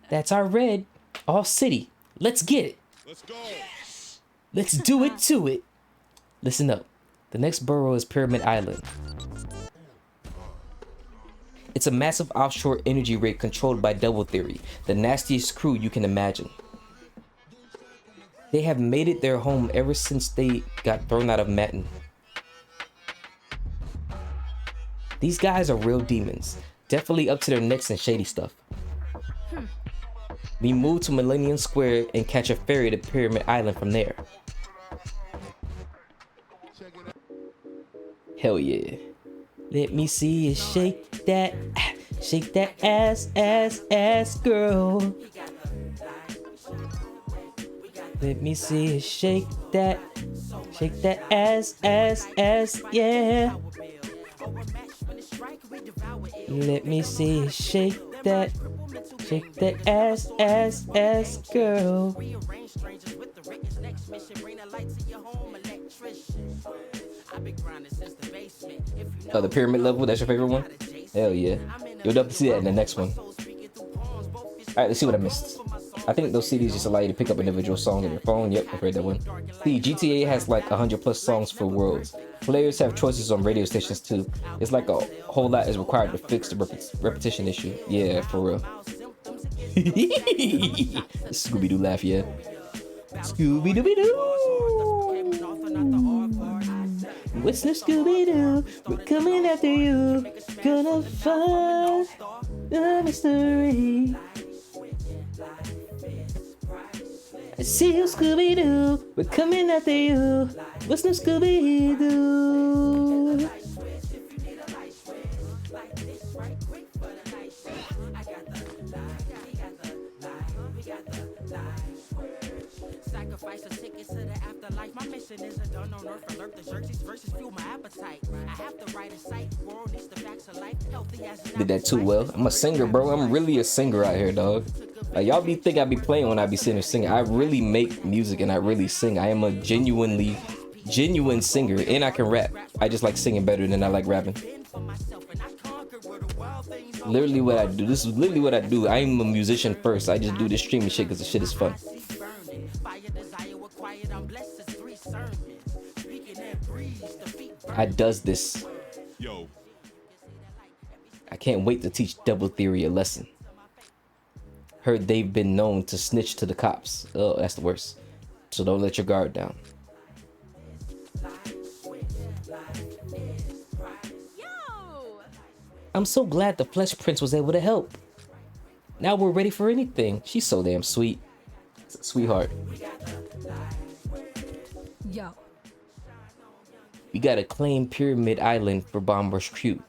That's our red. All city. Let's get it. Let's go. Let's do it to it. Listen up. The next borough is Pyramid Island. It's a massive offshore energy rig controlled by Double Theory, the nastiest crew you can imagine. They have made it their home ever since they got thrown out of Matin. These guys are real demons, definitely up to their necks in shady stuff. We move to Millennium Square and catch a ferry to Pyramid Island from there. Hell yeah. Let me see you shake that ass, girl. Let me see you shake that ass, yeah. Let me see you shake that ass, girl. Oh, the pyramid level, that's your favorite one? Hell yeah. You'll love to see that in the next one. Alright, let's see what I missed. I think those CDs just allow you to pick up individual songs on your phone. Yep, I've heard that one. See, GTA has like 100 plus songs for worlds. Players have choices on radio stations too. It's like a whole lot is required to fix the repetition issue. Yeah, for real. Scooby-Doo laugh, yeah. Scooby-Doo-Doo! What's the Scooby-Doo? We're coming after you. Gonna find the mystery. I see you, Scooby-Doo. We're coming after you. What's the Scooby-Doo? Sacrifice a ticket to the afterlife. My mission isn't done on earth. Alert the Xerxes versus fuel my appetite. I have the right insight. World needs the facts of life. Healthy as Did that too well. I'm a singer, bro. I'm really a singer out here, dog. Like, y'all be think I be playing when I be sitting singing. I really make music and I really sing. I am a genuine singer, and I can rap. I just like singing better than I like rapping. Literally what I do. This is literally what I do. I'm a musician first. I just do this streaming shit because the shit is fun. I does this. Yo. I can't wait to teach Double Theory a lesson. Heard they've been known to snitch to the cops. Oh, that's the worst. So don't let your guard down. Yo! I'm so glad the Flesh Prince was able to help. Now we're ready for anything. She's so damn sweet. Sweetheart. Yo. We gotta claim Pyramid Island for Bombrush crew.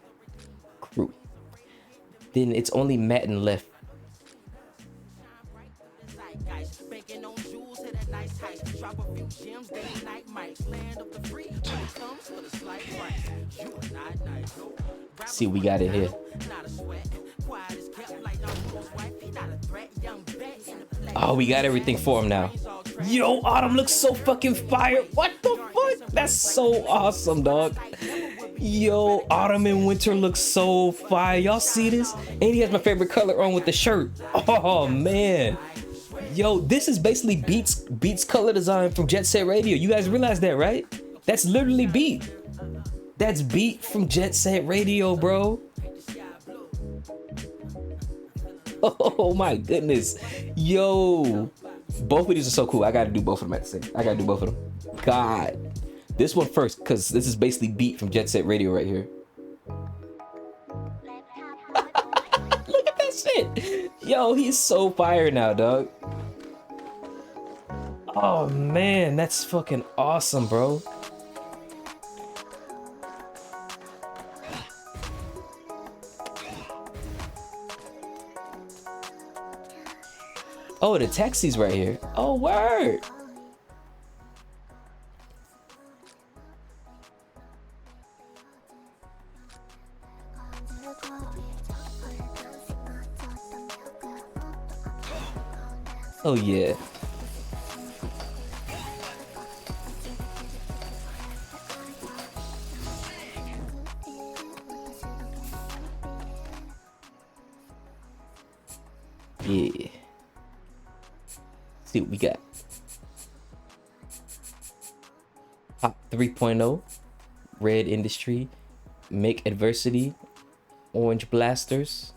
Then it's only Matin left. See what we got in here. Oh, we got everything for him now. Yo, Autumn looks so fucking fire. What the fuck? That's so awesome, dog. Yo, autumn and winter looks so fire. Y'all see this? And he has my favorite color on with the shirt. Oh man. Yo, this is basically Beats color design from Jet Set Radio. You guys realize that, right? That's literally Beat. That's Beat from Jet Set Radio, bro. Oh my goodness. Yo. Both of these are so cool. I gotta do both of them at the same. I gotta do both of them. God. This one first, because this is basically Beat from Jet Set Radio right here. Look at that shit. Yo, he's so fire now, dog. Oh man, that's fucking awesome, bro. Oh, the taxi's right here. Oh, word. Oh, yeah. Yeah. See what we got. Pop 3.0, Red Industry, Make Adversity, Orange Blasters.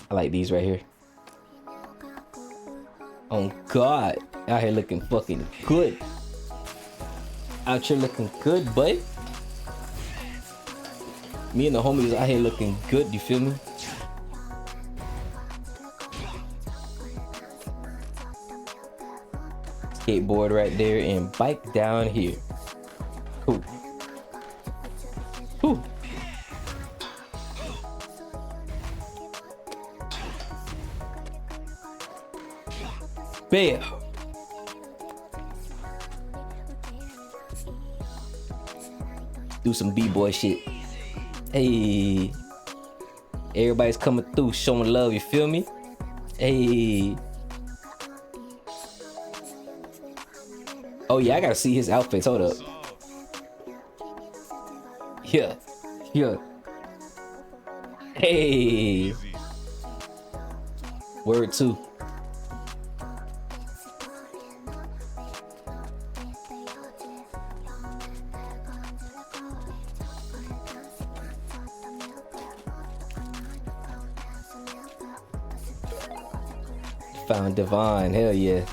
I like these right here. Oh God, out here looking fucking good. Out here looking good, bud. Me and the homies out here looking good, you feel me? Skateboard right there and bike down here. Cool. Cool. Bam. Do some B-boy shit. Hey, everybody's coming through, showing love. You feel me? Hey. Oh yeah, I gotta see his outfits. Hold up. Yeah, yeah. Hey. Word 2. Found Divine, hell yeah.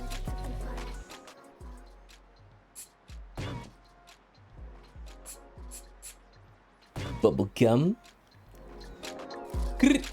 Bubblegum. Grr.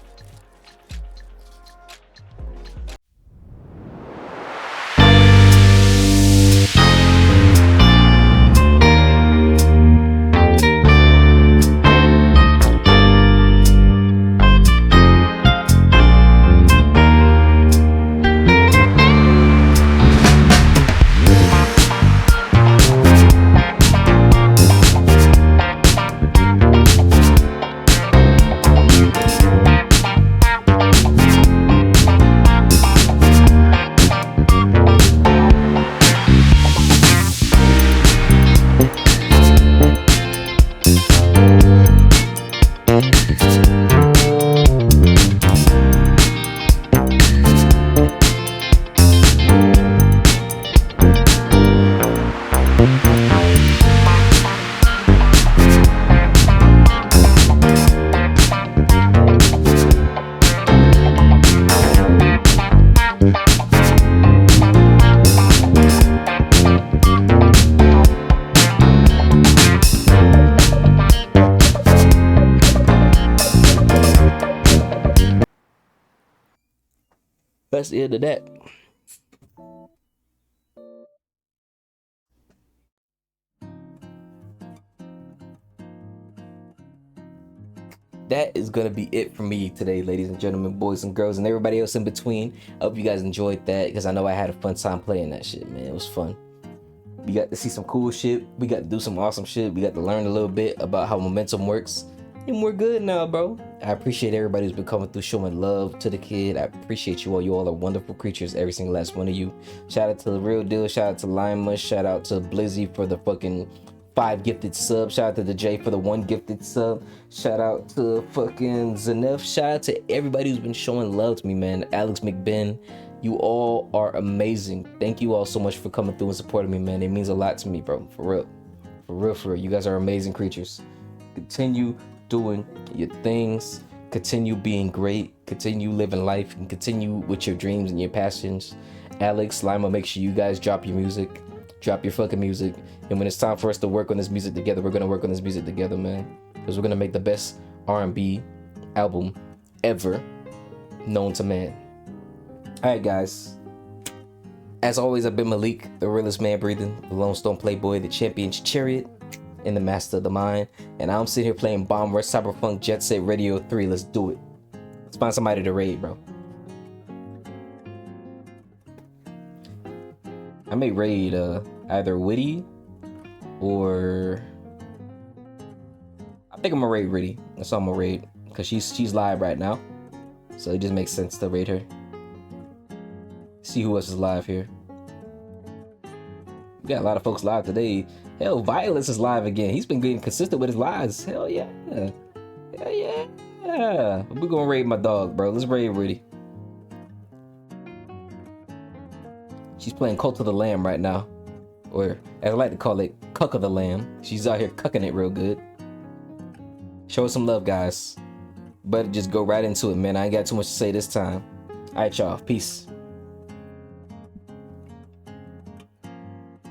That's the end of that. That is gonna be it for me today, ladies and gentlemen, boys and girls, and everybody else in between. I hope you guys enjoyed that, because I know I had a fun time playing that shit, man. It was fun. We got to see some cool shit. We got to do some awesome shit. We got to learn a little bit about how momentum works. And we're good now, bro. I appreciate everybody who's been coming through showing love to the kid. I appreciate you all. You all are wonderful creatures, every single last one of you. Shout out to The Real Deal. Shout out to Lima. Shout out to Blizzy for the fucking 5 gifted subs. Shout out to the J for the 1 gifted sub. Shout out to fucking Zanef. Shout out to everybody who's been showing love to me, man. Alex McBen. You all are amazing. Thank you all so much for coming through and supporting me, man. It means a lot to me, bro. For real. For real, for real. You guys are amazing creatures. Continue doing your things, continue being great, continue living life, and continue with your dreams and your passions. Alex, Lima, make sure you guys drop your music, drop your fucking music, and when it's time for us to work on this music together, we're gonna work on this music together, man, because we're gonna make the best R&B album ever known to man. All right, guys, as always, I've been Maalik, the realest man breathing, the Lone Stone Playboy, the champion's chariot, and the master of the mind, and I'm sitting here playing Bombrush Cyberfunk Jet Set Radio 3. Let's do it. Let's find somebody to raid, bro. I may raid either Witty or I think I'm gonna raid Witty. That's all I'm gonna raid because she's live right now, so it just makes sense to raid her. See who else is live here. We got a lot of folks live today. Hell, Violence is live again. He's been getting consistent with his lives. Hell yeah. Hell yeah. We're gonna raid my dog, bro. Let's raid Rudy. She's playing Cult of the Lamb right now. Or, as I like to call it, Cuck of the Lamb. She's out here cucking it real good. Show us some love, guys. But just go right into it, man. I ain't got too much to say this time. Alright, y'all. Peace.